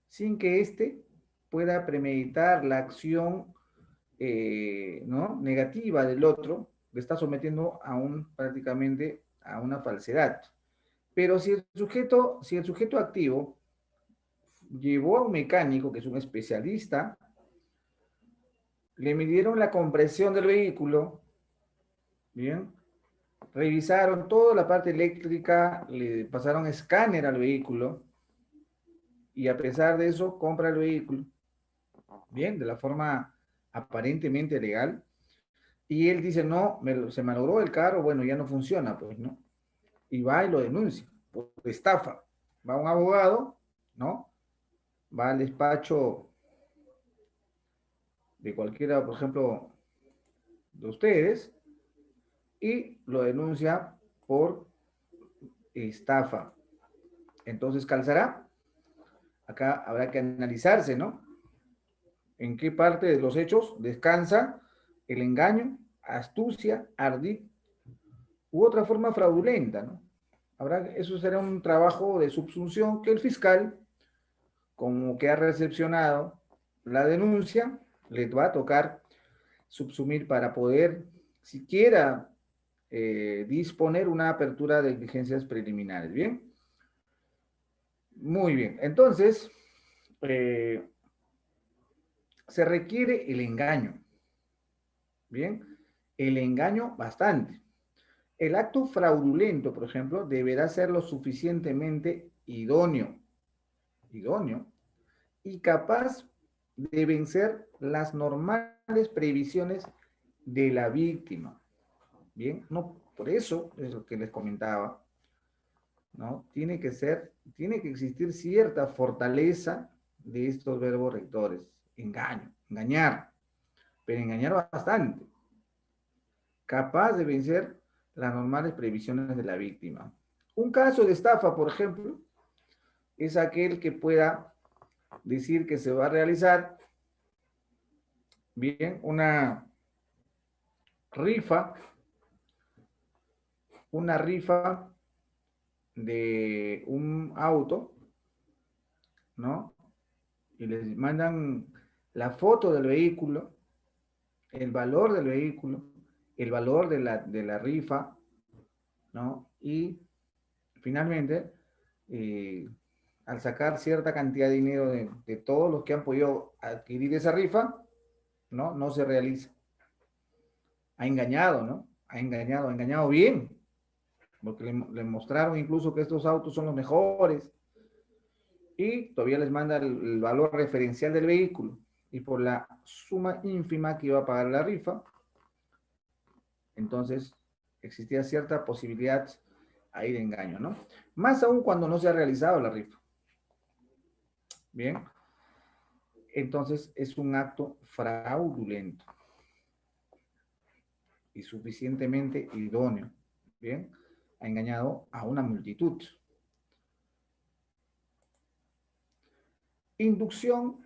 sin que éste pueda premeditar la acción ¿no? negativa del otro, le está sometiendo prácticamente a una falsedad. Pero si el sujeto activo llevó a un mecánico, que es un especialista, le midieron la compresión del vehículo, ¿bien? Revisaron toda la parte eléctrica, le pasaron escáner al vehículo y a pesar de eso compra el vehículo, ¿bien? De la forma aparentemente legal. Y él dice, no, se malogró el carro, bueno, ya no funciona, pues, ¿no? Y va y lo denuncia por estafa. Va un abogado, ¿no? Va al despacho de cualquiera, por ejemplo, de ustedes, y lo denuncia por estafa. Entonces, ¿calzará? Acá habrá que analizarse, ¿no? ¿En qué parte de los hechos descansa el engaño, astucia, ardid u otra forma fraudulenta, ¿no? Eso será un trabajo de subsunción que el fiscal, como que ha recepcionado la denuncia, le va a tocar subsumir para poder siquiera disponer una apertura de diligencias preliminares. ¿Bien? Muy bien. Entonces, eh, se requiere el engaño. ¿Bien? El engaño bastante. El acto fraudulento, por ejemplo, deberá ser lo suficientemente idóneo y capaz de vencer las normales previsiones de la víctima. Bien, no, por eso es lo que les comentaba, ¿no? Tiene que existir cierta fortaleza de estos verbos rectores. Engaño, engañar, pero engañar bastante, capaz de vencer las normales previsiones de la víctima. Un caso de estafa, por ejemplo, es aquel que pueda decir que se va a realizar, bien, rifa, una rifa de un auto, ¿no? Y les mandan la foto del vehículo, el valor del vehículo, el valor de la rifa, ¿no? Y finalmente, eh, al sacar cierta cantidad de dinero de todos los que han podido adquirir esa rifa, ¿no? No se realiza. Ha engañado, ¿no? Ha engañado bien, porque le mostraron incluso que estos autos son los mejores y todavía les manda el valor referencial del vehículo y por la suma ínfima que iba a pagar la rifa, entonces existía cierta posibilidad ahí de engaño, ¿no? Más aún cuando no se ha realizado la rifa. Bien, entonces es un acto fraudulento y suficientemente idóneo. Bien, ha engañado a una multitud. Inducción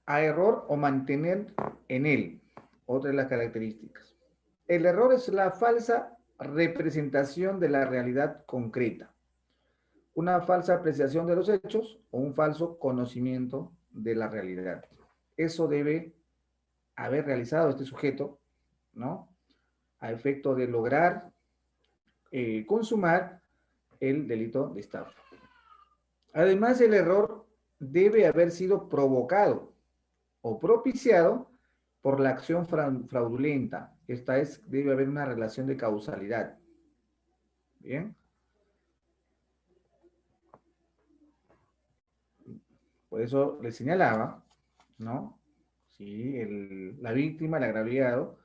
a error o mantener en él. Otra de las características. El error es la falsa representación de la realidad concreta, una falsa apreciación de los hechos o un falso conocimiento de la realidad. Eso debe haber realizado este sujeto, ¿no? A efecto de lograr consumar el delito de estafa. Además, el error debe haber sido provocado o propiciado por la acción fraudulenta. Esta es, debe haber una relación de causalidad. Bien. Por eso le señalaba, ¿no? Si la víctima, el agraviado,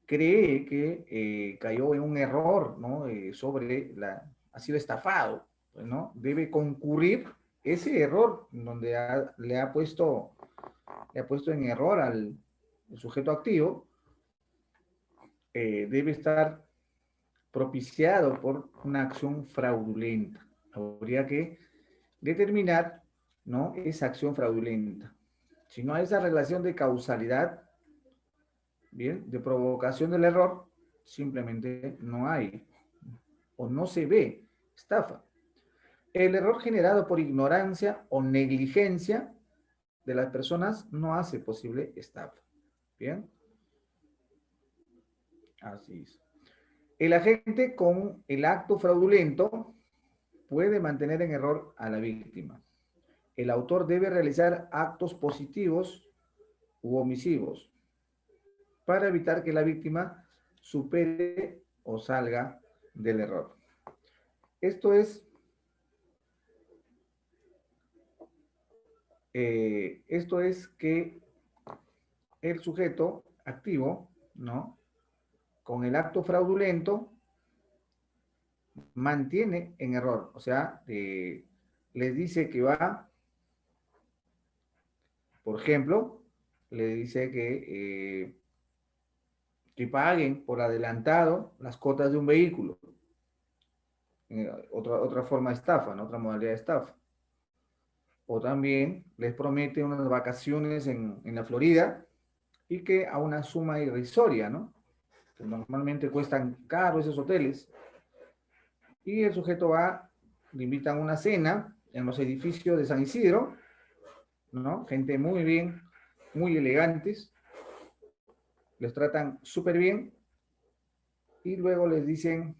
cree que cayó en un error, ¿no? Ha sido estafado, pues, ¿no? Debe concurrir ese error donde le ha puesto en error al sujeto activo, debe estar propiciado por una acción fraudulenta. Habría que determinar, ¿no? Esa acción fraudulenta. Si no hay esa relación de causalidad, bien, de provocación del error, simplemente no hay o no se ve estafa. El error generado por ignorancia o negligencia de las personas no hace posible estafa. Bien, así es. El agente con el acto fraudulento puede mantener en error a la víctima. El autor debe realizar actos positivos u omisivos para evitar que la víctima supere o salga del error. Esto es que el sujeto activo, ¿no? Con el acto fraudulento mantiene en error, o sea, les dice que va, por ejemplo, le dice que paguen por adelantado las cotas de un vehículo. Otra forma de estafa, ¿no? Otra modalidad de estafa. O también les promete unas vacaciones en la Florida y que a una suma irrisoria, ¿no? Que normalmente cuestan caro esos hoteles. Y el sujeto va, le invitan a una cena en los edificios de San Isidro, ¿no? Gente muy bien, muy elegantes, les tratan súper bien y luego les dicen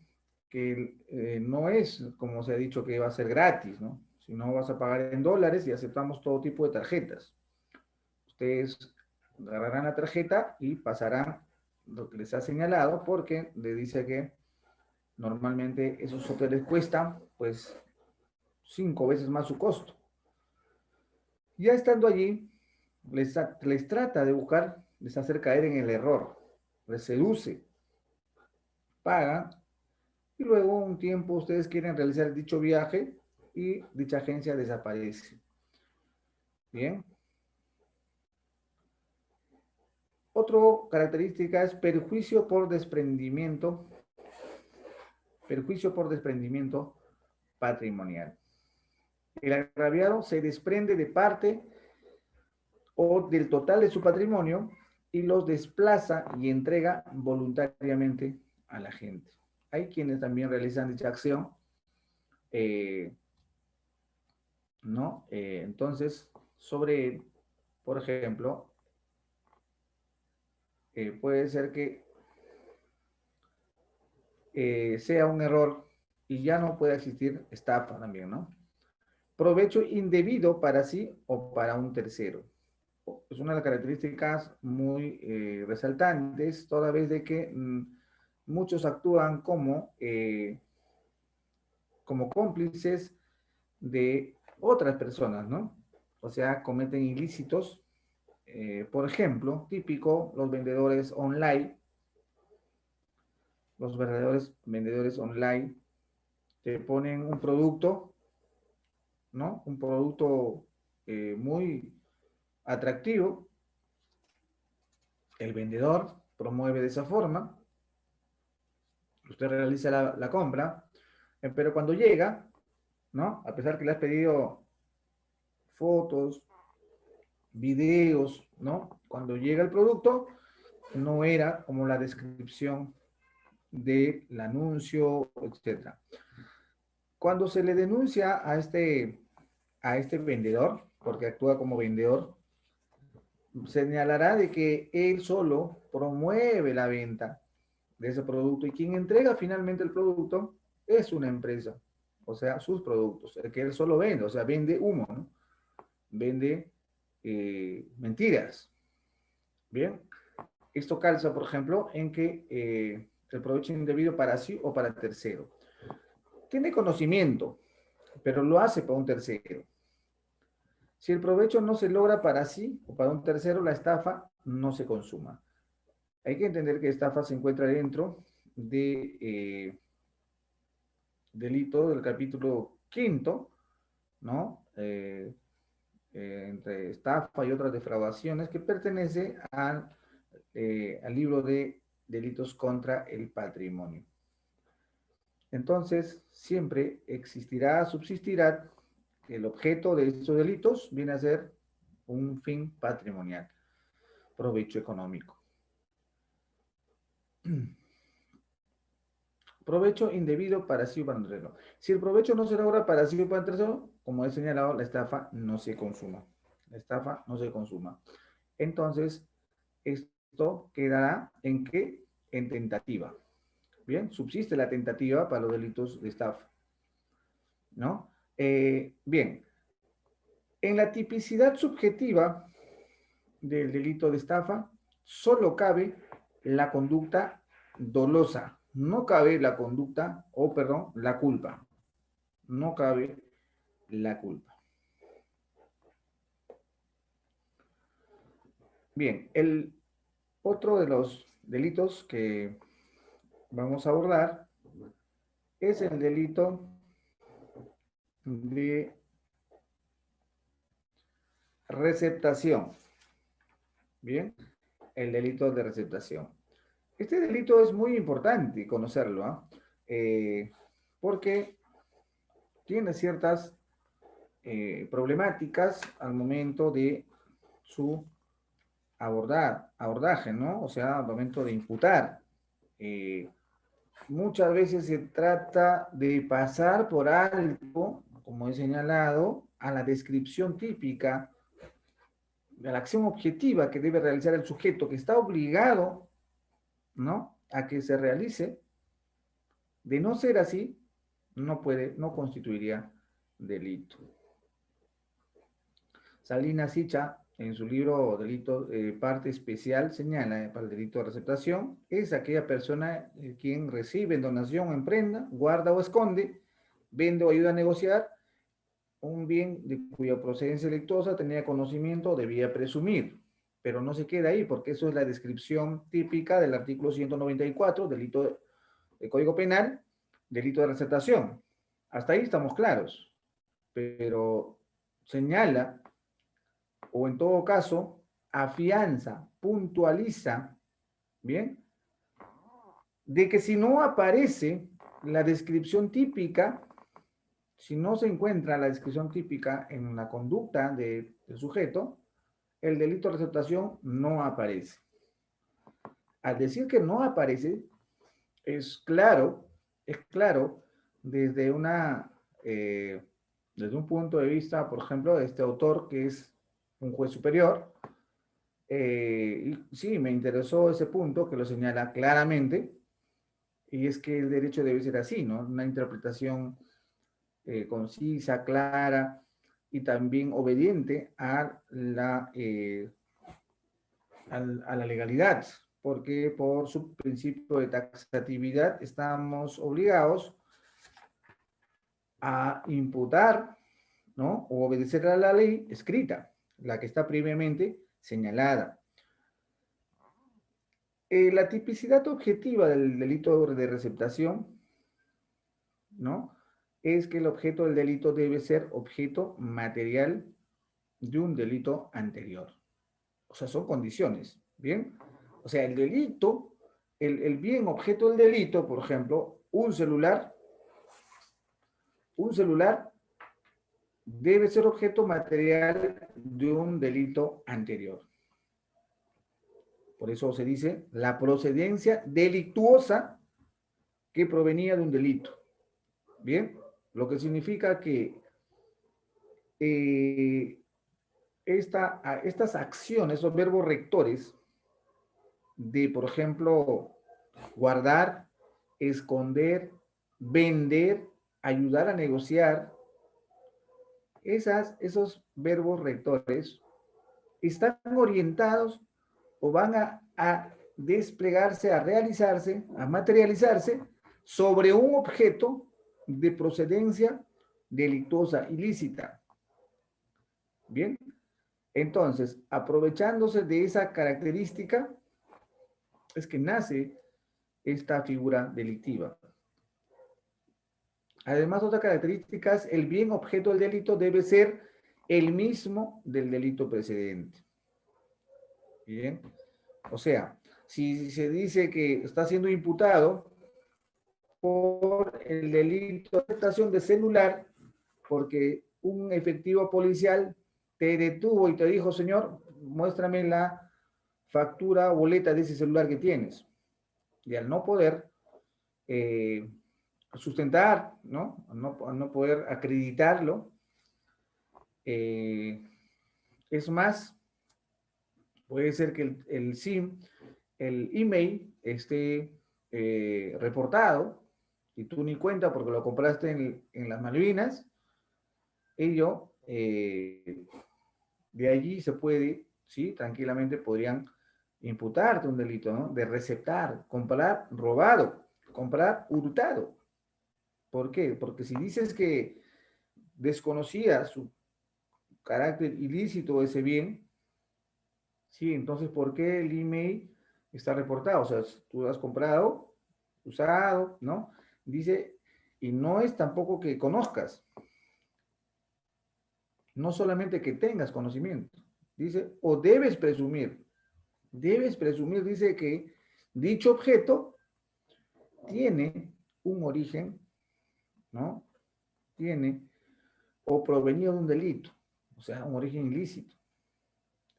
que no es como se ha dicho que va a ser gratis, ¿no? Si no vas a pagar en dólares y aceptamos todo tipo de tarjetas. Ustedes agarrarán la tarjeta y pasarán lo que les ha señalado porque le dice que normalmente esos hoteles cuestan pues 5 veces más su costo. Ya estando allí, les trata de buscar, les hacer caer en el error, les seduce, pagan y luego un tiempo ustedes quieren realizar dicho viaje y dicha agencia desaparece. Bien. Otra característica es perjuicio por desprendimiento patrimonial. El agraviado se desprende de parte o del total de su patrimonio y los desplaza y entrega voluntariamente a la gente. Hay quienes también realizan dicha acción, ¿no? Entonces, por ejemplo, puede ser que sea un error y ya no pueda existir estafa también, ¿no? Provecho indebido para sí o para un tercero. Es una de las características muy resaltantes, toda vez de que muchos actúan como cómplices de otras personas, ¿no? O sea, cometen ilícitos. Por ejemplo, típico, los verdaderos vendedores online te ponen un producto, ¿no? Un producto muy atractivo. El vendedor promueve de esa forma, usted realiza la compra, pero cuando llega, ¿no? A pesar que le has pedido fotos, videos, ¿no? Cuando llega el producto, no era como la descripción del anuncio, etcétera. Cuando se le denuncia a este vendedor, porque actúa como vendedor, señalará de que él solo promueve la venta de ese producto y quien entrega finalmente el producto es una empresa, o sea, sus productos, el que él solo vende, o sea, vende humo, ¿no? vende mentiras. Bien, esto calza, por ejemplo, en que el provecho indebido para sí o para tercero. Tiene conocimiento, pero lo hace para un tercero. Si el provecho no se logra para sí o para un tercero, la estafa no se consuma. Hay que entender que estafa se encuentra dentro de delito del capítulo quinto, ¿no? Entre estafa y otras defraudaciones que pertenece al libro de delitos contra el patrimonio. Entonces, siempre existirá, subsistirá, el objeto de estos delitos viene a ser un fin patrimonial, provecho económico. Provecho indebido para sí o para un tercero. Si el provecho no se logra para sí o para un tercero, como he señalado, la estafa no se consuma. La estafa no se consuma. Entonces, esto quedará en qué? En tentativa. Bien, subsiste la tentativa para los delitos de estafa, ¿no? Bien, en la tipicidad subjetiva del delito de estafa, solo cabe la conducta dolosa, no cabe la conducta, o perdón, la culpa, no cabe la culpa. Bien, el otro de los delitos que vamos a abordar es el delito de receptación. Bien, el delito de receptación. Este delito es muy importante conocerlo, porque tiene ciertas problemáticas al momento de su abordaje, ¿no? O sea, al momento de imputar. Eh, Muchas veces se trata de pasar por alto, como he señalado, a la descripción típica de la acción objetiva que debe realizar el sujeto, que está obligado, ¿no?, a que se realice. De no ser así, no constituiría delito. Salinas Sicha, en su libro Delito, parte especial, señala para el delito de receptación, es aquella persona quien recibe en donación o en prenda, guarda o esconde, vende o ayuda a negociar un bien de cuya procedencia delictuosa tenía conocimiento o debía presumir. Pero no se queda ahí, porque eso es la descripción típica del artículo 194, delito de Código Penal, delito de receptación. Hasta ahí estamos claros, pero señala, o en todo caso, afianza, puntualiza, ¿bien? De que si no aparece la descripción típica, si no se encuentra la descripción típica en la conducta del sujeto, el delito de receptación no aparece. Al decir que no aparece, es claro desde eh, desde un punto de vista, por ejemplo, de este autor que es un juez superior. Y sí, me interesó ese punto que lo señala claramente, y es que el derecho debe ser así, ¿no? Una interpretación concisa, clara y también obediente a la legalidad, porque por su principio de taxatividad estamos obligados a imputar, ¿no?, o obedecer a la ley escrita, la que está previamente señalada. La tipicidad objetiva del delito de receptación, ¿no?, es que el objeto del delito debe ser objeto material de un delito anterior. O sea, son condiciones, ¿bien? O sea, el delito, el bien objeto del delito, por ejemplo, un celular debe ser objeto material de un delito anterior. Por eso se dice la procedencia delictuosa que provenía de un delito. Bien, lo que significa que eh, estas acciones, esos verbos rectores de, por ejemplo, guardar, esconder, vender, ayudar a negociar, Esos verbos rectores están orientados o van a desplegarse, a realizarse, a materializarse sobre un objeto de procedencia delictuosa, ilícita. Bien, entonces, aprovechándose de esa característica, es que nace esta figura delictiva. Además, otra característica es el bien objeto del delito debe ser el mismo del delito precedente. Bien, o sea, si se dice que está siendo imputado por el delito de estación de celular, porque un efectivo policial te detuvo y te dijo, señor, muéstrame la factura o boleta de ese celular que tienes. Y al no poder sustentar, ¿no? Al no poder acreditarlo, es más, puede ser que el SIM, el email, esté reportado y tú ni cuenta porque lo compraste en las Malvinas. Ello, de allí se puede, ¿sí? Tranquilamente podrían imputarte un delito, ¿no? De receptar, comprar robado, comprar hurtado. ¿Por qué? Porque si dices que desconocía su carácter ilícito ese bien, sí, entonces ¿por qué el email está reportado? O sea, tú has comprado, usado, ¿no? Dice, y no es tampoco que conozcas, no solamente que tengas conocimiento, dice, o debes presumir, dice que dicho objeto tiene un origen, ¿no? Tiene o provenido de un delito, o sea, un origen ilícito.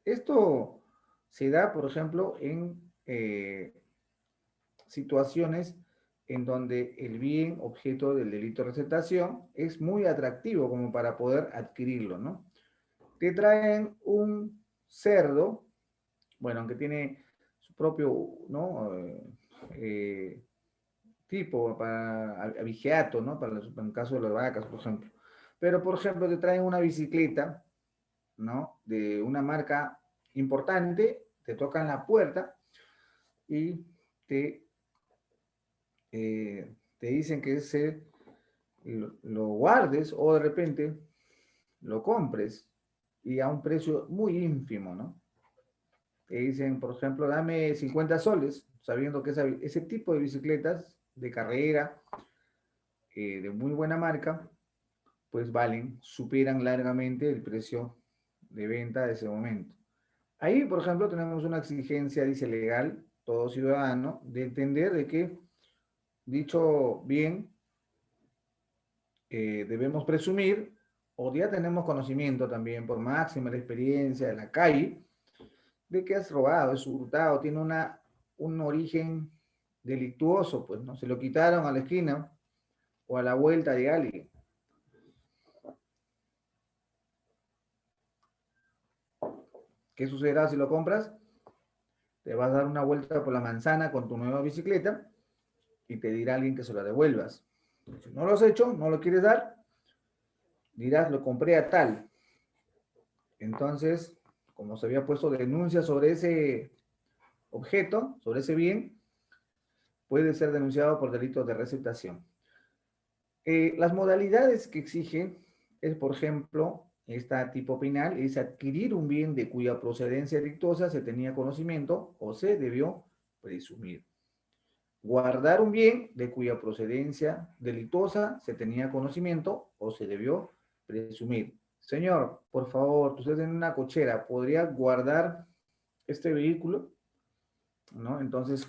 Esto se da, por ejemplo, en situaciones en donde el bien objeto del delito de receptación es muy atractivo como para poder adquirirlo, ¿no? Te traen un cerdo, bueno, aunque tiene su propio, ¿no? Tipo para abigeato, ¿no? Para en el caso de las vacas, por ejemplo. Pero, por ejemplo, te traen una bicicleta, ¿no? De una marca importante, te tocan la puerta y te, te dicen que lo guardes o de repente lo compres y a un precio muy ínfimo, ¿no? Te dicen, por ejemplo, dame 50 soles, sabiendo que ese tipo de bicicletas de carrera, de muy buena marca, pues superan largamente el precio de venta de ese momento. Ahí, por ejemplo, tenemos una exigencia, dice legal, todo ciudadano, de entender de que dicho bien debemos presumir, o ya tenemos conocimiento también por máxima la experiencia de la calle, de que has robado, es hurtado, tiene un origen delictuoso, pues, ¿no? Se lo quitaron a la esquina o a la vuelta de alguien. ¿Qué sucederá si lo compras? Te vas a dar una vuelta por la manzana con tu nueva bicicleta y te dirá alguien que se la devuelvas. Si no lo has hecho, no lo quieres dar, dirás, lo compré a tal. Entonces, como se había puesto denuncia sobre ese objeto, sobre ese bien, puede ser denunciado por delitos de receptación. Las modalidades que exige es, por ejemplo, esta tipo penal, es adquirir un bien de cuya procedencia delictuosa se tenía conocimiento o se debió presumir. Guardar un bien de cuya procedencia delictuosa se tenía conocimiento o se debió presumir. Señor, por favor, usted en una cochera, ¿podría guardar este vehículo? ¿No? Entonces,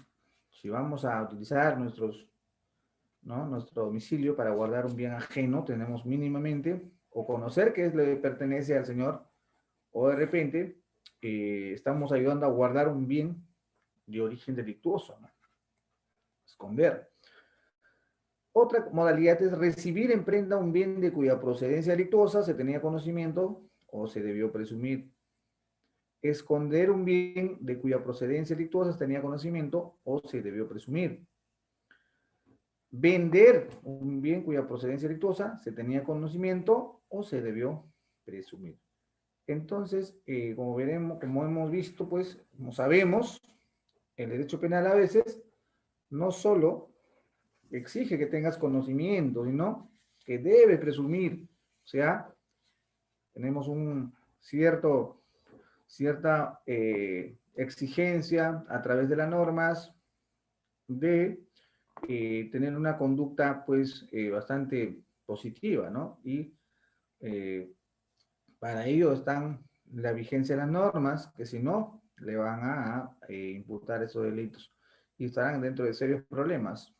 si vamos a utilizar ¿no? nuestro domicilio para guardar un bien ajeno, tenemos mínimamente o conocer que le pertenece al señor o de repente estamos ayudando a guardar un bien de origen delictuoso, ¿no? Esconder. Otra modalidad es recibir en prenda un bien de cuya procedencia delictuosa se tenía conocimiento o se debió presumir. Esconder un bien de cuya procedencia delictuosa se tenía conocimiento o se debió presumir. Vender un bien cuya procedencia delictuosa se tenía conocimiento o se debió presumir. Entonces, como veremos, como hemos visto, pues, como sabemos, el derecho penal a veces no solo exige que tengas conocimiento, sino que debes presumir. O sea, tenemos un cierta exigencia a través de las normas de tener una conducta, pues, bastante positiva, ¿no? Y eh, para ello están la vigencia de las normas, que si no, le van a imputar esos delitos y estarán dentro de serios problemas.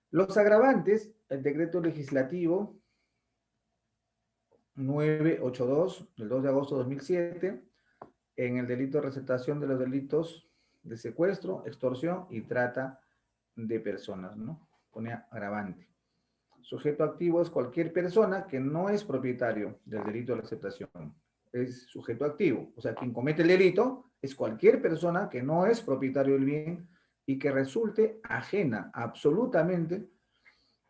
Los agravantes, el decreto legislativo 982 del 2 de agosto de 2007, en el delito de receptación de los delitos de secuestro, extorsión y trata de personas, ¿no? Pone agravante. Sujeto activo es cualquier persona que no es propietario del delito de receptación. Es sujeto activo. O sea, quien comete el delito es cualquier persona que no es propietario del bien y que resulte ajena absolutamente,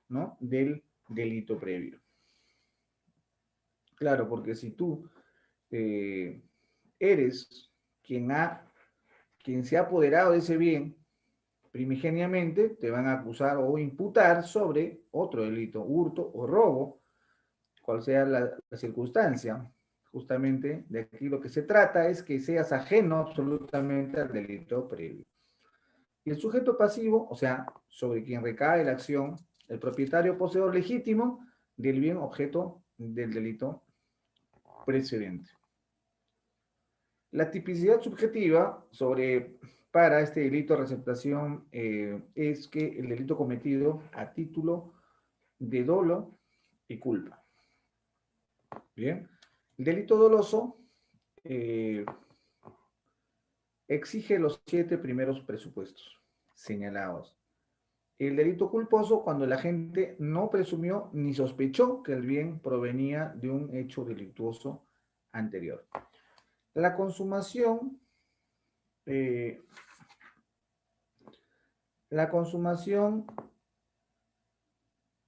¿no?, del delito previo. Claro, porque si tú eres quien se ha apoderado de ese bien primigeniamente, te van a acusar o imputar sobre otro delito, hurto o robo, cual sea la circunstancia. Justamente de aquí lo que se trata es que seas ajeno absolutamente al delito previo. Y el sujeto pasivo, o sea, sobre quien recae la acción, el propietario poseedor legítimo del bien objeto del delito precedente. La tipicidad subjetiva para este delito de receptación es que el delito cometido a título de dolo y culpa. Bien, el delito doloso exige los 7 primeros presupuestos señalados. El delito culposo cuando la gente no presumió ni sospechó que el bien provenía de un hecho delictuoso anterior. La consumación, eh, la consumación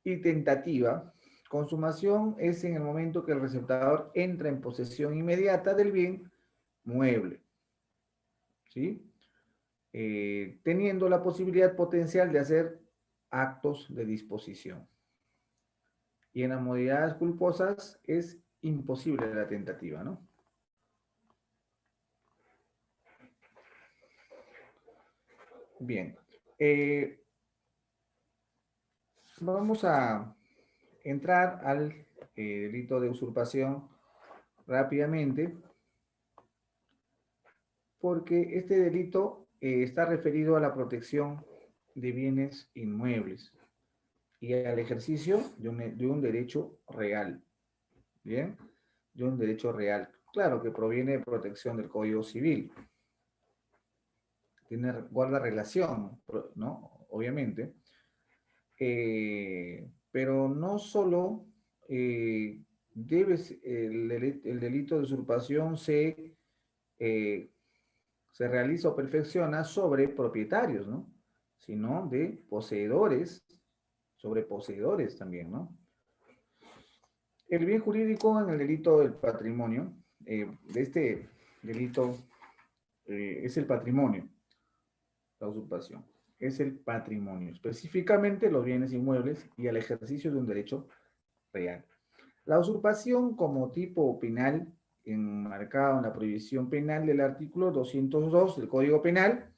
y tentativa. Consumación es en el momento que el receptador entra en posesión inmediata del bien mueble, ¿sí? Teniendo la posibilidad potencial de hacer actos de disposición. Y en las modalidades culposas es imposible la tentativa, ¿no? Bien. Vamos a entrar al delito de usurpación rápidamente, porque este delito está referido a la protección de bienes inmuebles y al ejercicio de un derecho real, ¿bien? De un derecho real. Claro que proviene de protección del Código Civil. Guarda relación, ¿no? Obviamente. Pero no solo el delito de usurpación se realiza o perfecciona sobre propietarios, ¿no? Sino de poseedores, sobre poseedores también, ¿no? El bien jurídico en el delito del patrimonio, de este delito, es el patrimonio, la usurpación. Es el patrimonio, específicamente los bienes inmuebles y el ejercicio de un derecho real. La usurpación como tipo penal, enmarcado en la prohibición penal del artículo 202 del Código Penal,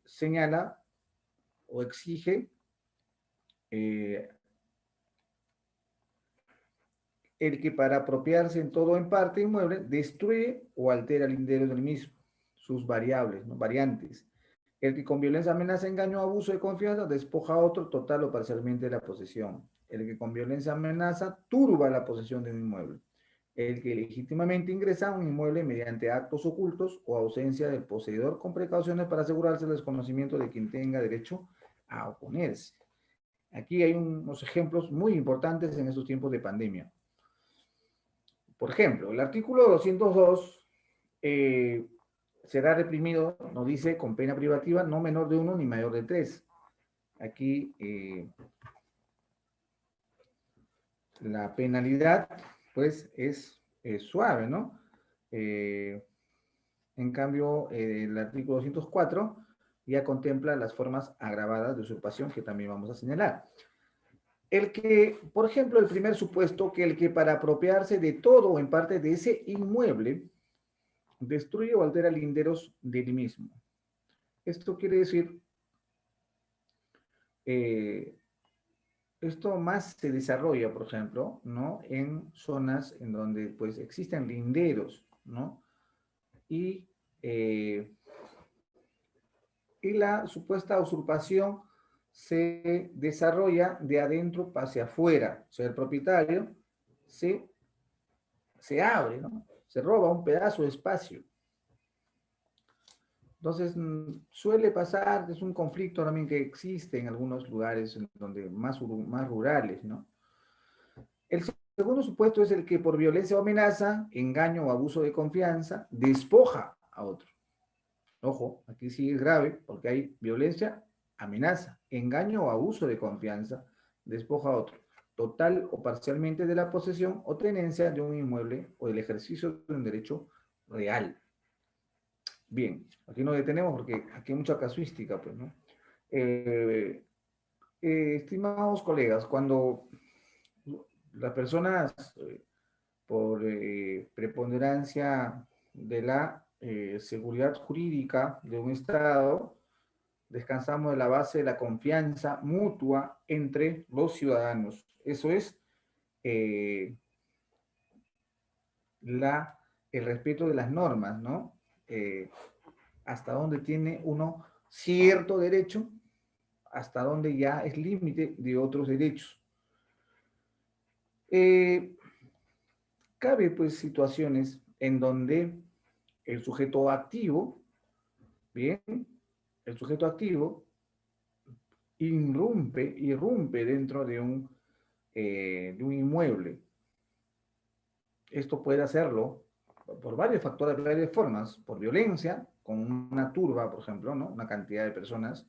señala o exige el que para apropiarse en todo o en parte inmueble destruye o altera el interés del mismo, sus variables, ¿no?, variantes. El que con violencia, amenaza, engaño o abuso de confianza despoja a otro total o parcialmente de la posesión. El que con violencia, amenaza, turba la posesión de un inmueble. El que legítimamente ingresa a un inmueble mediante actos ocultos o ausencia del poseedor con precauciones para asegurarse el desconocimiento de quien tenga derecho a oponerse. Aquí hay unos ejemplos muy importantes en estos tiempos de pandemia. Por ejemplo, el artículo 202 será reprimido, nos dice, con pena privativa no menor de 1 ni mayor de 3. Aquí la penalidad pues es suave, ¿no? Eh, en cambio, el artículo 204 ya contempla las formas agravadas de usurpación que también vamos a señalar. El que, por ejemplo, el primer supuesto, que el que para apropiarse de todo o en parte de ese inmueble, destruye o altera linderos del mismo. Esto quiere decir, eh, esto más se desarrolla, por ejemplo, ¿no? En zonas en donde pues existen linderos, ¿no? Y, eh, y la supuesta usurpación se desarrolla de adentro hacia afuera. O sea, el propietario se, se abre, ¿no? Se roba un pedazo de espacio. Entonces, suele pasar, es un conflicto también que existe en algunos lugares en donde más rurales, ¿no? El segundo supuesto es el que por violencia o amenaza, engaño o abuso de confianza, despoja a otro. Ojo, aquí sí es grave porque hay violencia, amenaza, engaño o abuso de confianza, despoja a otro, total o parcialmente de la posesión o tenencia de un inmueble o del ejercicio de un derecho real. Bien, aquí nos detenemos porque aquí hay mucha casuística, pues, ¿no? Eh, estimados colegas, cuando las personas, por preponderancia de la seguridad jurídica de un Estado, descansamos de la base de la confianza mutua entre los ciudadanos. Eso es eh, la, el respeto de las normas, ¿no? Hasta dónde tiene uno cierto derecho, hasta dónde ya es límite de otros derechos. Eh, cabe pues situaciones en donde el sujeto activo, bien, el sujeto activo irrumpe dentro de un inmueble. Esto puede hacerlo por varios factores, de varias formas, por violencia, con una turba, por ejemplo, ¿no? Una cantidad de personas,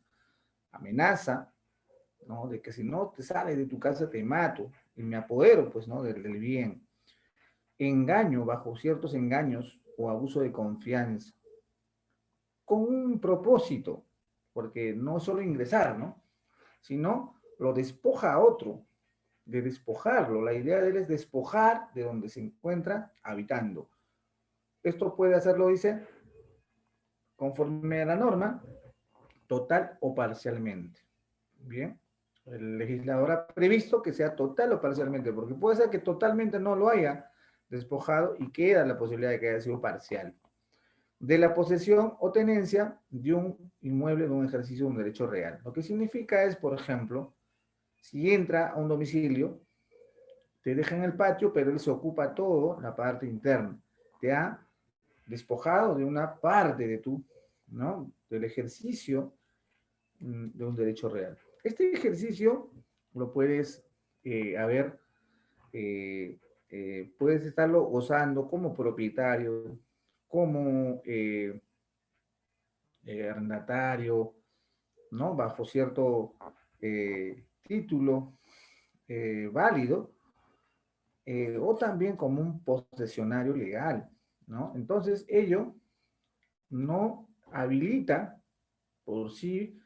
amenaza, ¿no? De que si no te sales de tu casa te mato y me apodero, pues, ¿no? Del bien. Engaño, bajo ciertos engaños o abuso de confianza, con un propósito, porque no solo ingresar, ¿no? Sino lo despoja a otro, de despojarlo. La idea de él es despojar de donde se encuentra habitando. Esto puede hacerlo, dice, conforme a la norma, total o parcialmente. Bien, el legislador ha previsto que sea total o parcialmente, porque puede ser que totalmente no lo haya despojado y queda la posibilidad de que haya sido parcial. De la posesión o tenencia de un inmueble, de un ejercicio de un derecho real. Lo que significa es, por ejemplo, si entra a un domicilio, te deja en el patio, pero él se ocupa todo la parte interna. Te ha despojado de una parte de tu, ¿no? Del ejercicio de un derecho real. Este ejercicio lo puedes haber, eh, puedes estarlo gozando como propietario, como arrendatario, ¿no? Bajo cierto título válido, o también como un posesionario legal, ¿no? Entonces, ello no habilita por sí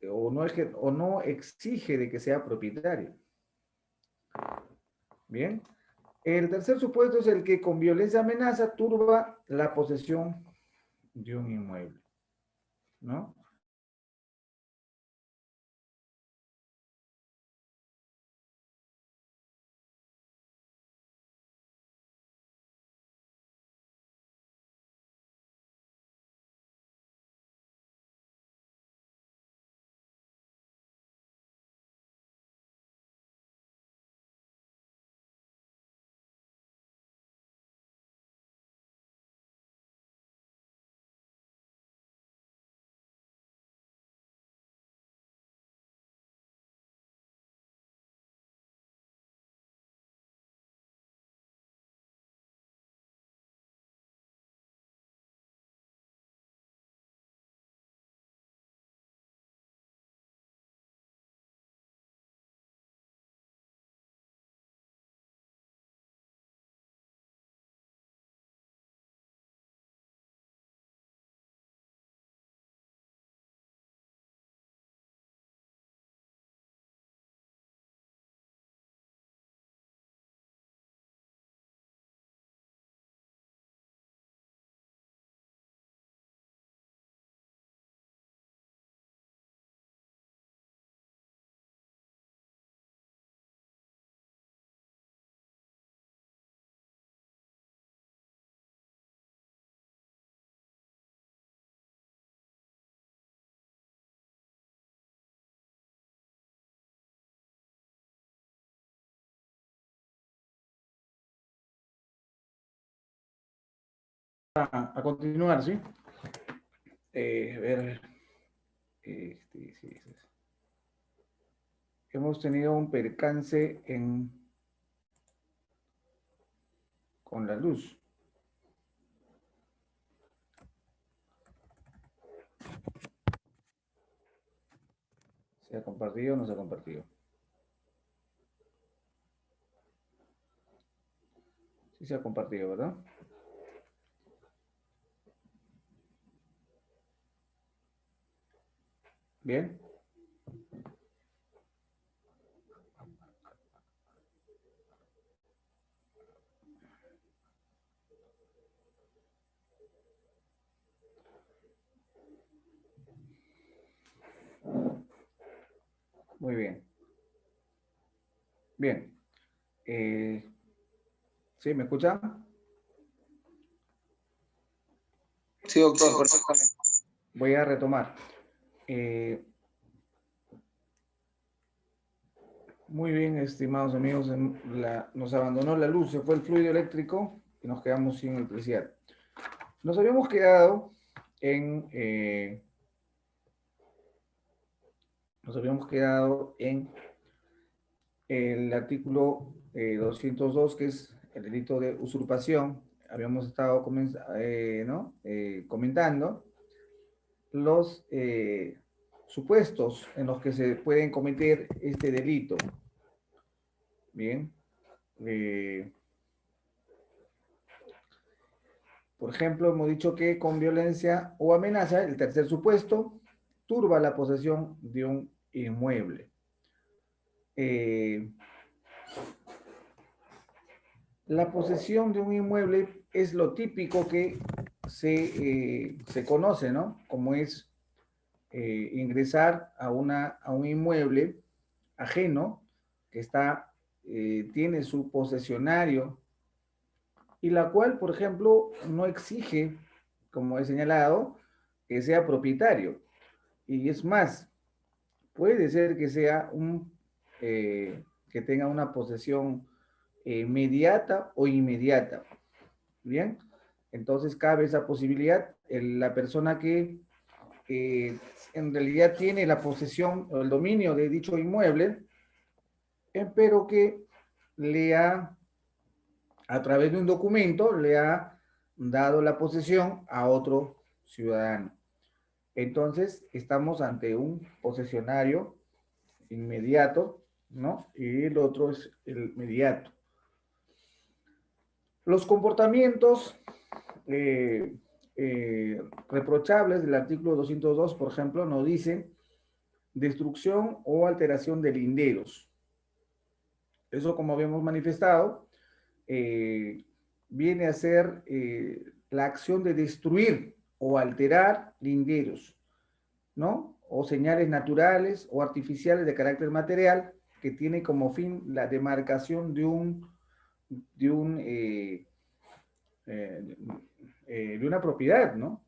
o no exige de que sea propietario. Bien. El tercer supuesto es el que con violencia amenaza turba la posesión de un inmueble, ¿no? a continuar, ¿sí? A ver, sí, sí. Hemos tenido un percance con la luz. ¿Se ha compartido o no se ha compartido? Sí se ha compartido, ¿verdad? Bien. Muy bien. Bien. ¿Sí? ¿Me escucha?
Sí, doctor, perfectamente.
Voy a retomar. Eh, Muy bien, estimados amigos, nos abandonó la luz, se fue el fluido eléctrico y nos quedamos sin electricidad. Nos habíamos quedado en, en el artículo 202, que es el delito de usurpación. Habíamos estado ¿no? Comentando los supuestos en los que se pueden cometer este delito. Bien. Por ejemplo, hemos dicho que con violencia o amenaza, el tercer supuesto, turba la posesión de un inmueble. La posesión de un inmueble es lo típico que se conoce, ¿no? Como es ingresar a un inmueble ajeno que tiene su posesionario y la cual, por ejemplo, no exige, como he señalado, que sea propietario. Y es más, puede ser que sea que tenga una posesión mediata o inmediata. Bien, entonces cabe esa posibilidad. La persona que en realidad tiene la posesión o el dominio de dicho inmueble, pero que le ha, a través de un documento, le ha dado la posesión a otro ciudadano. Entonces, estamos ante un posesionario inmediato, ¿no? Y el otro es el mediato. Los comportamientos eh, reprochables del artículo 202, por ejemplo, nos dicen destrucción o alteración de linderos. Eso, como habíamos manifestado, viene a ser la acción de destruir o alterar linderos, ¿no? O señales naturales o artificiales de carácter material que tiene como fin la demarcación de un eh, de una propiedad, ¿no?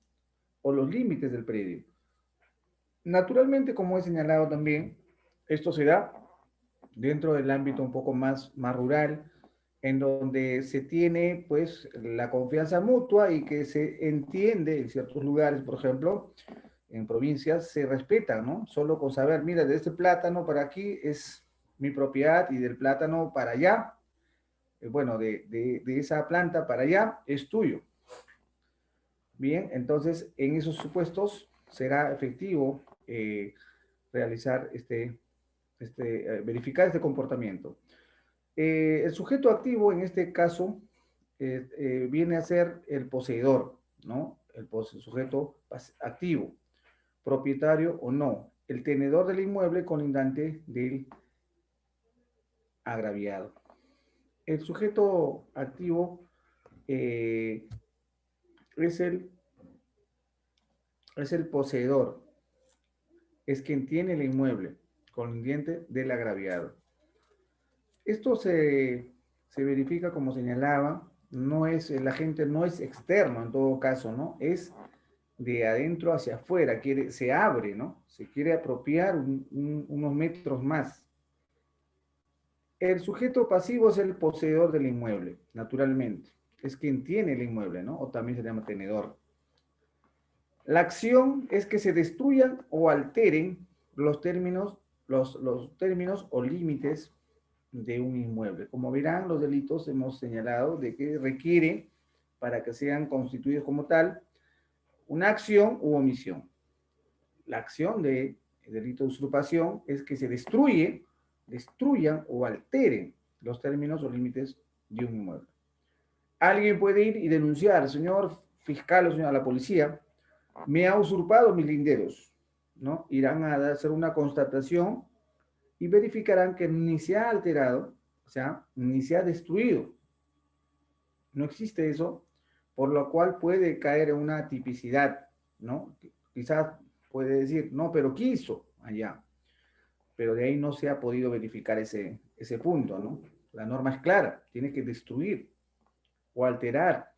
O los límites del predio. Naturalmente, como he señalado también, esto se da dentro del ámbito un poco más rural, en donde se tiene pues la confianza mutua y que se entiende en ciertos lugares, por ejemplo, en provincias se respeta, ¿no? Solo con saber, mira, de este plátano para aquí es mi propiedad y del plátano para allá, bueno, de esa planta para allá es tuyo. Bien, entonces en esos supuestos será efectivo realizar verificar este comportamiento. El sujeto activo en este caso viene a ser el poseedor, ¿no? El sujeto activo, propietario o no, el tenedor del inmueble colindante del agraviado. El sujeto activo eh, es, el, es el poseedor, es quien tiene el inmueble colindiente del agraviado. Esto se verifica, como señalaba, el agente no es externo en todo caso, ¿no? Es de adentro hacia afuera, se abre, ¿no? Se quiere apropiar unos metros más. El sujeto pasivo es el poseedor del inmueble, naturalmente. es quien tiene el inmueble, ¿no? O también se llama tenedor. La acción es que se destruyan o alteren los términos, los términos o límites de un inmueble. Como verán, los delitos hemos señalado de que requiere, para que sean constituidos como tal, una acción u omisión. La acción de delito de usurpación es que se destruyan o alteren los términos o límites de un inmueble. Alguien puede ir y denunciar, señor fiscal o señor, a la policía, me ha usurpado mis linderos, ¿no? Irán a hacer una constatación y verificarán que ni se ha alterado, o sea, ni se ha destruido. No existe eso, por lo cual puede caer en una tipicidad, ¿no? Quizás puede decir, no, pero quiso allá, pero de ahí no se ha podido verificar ese punto, ¿no? La norma es clara, tiene que destruir o alterar,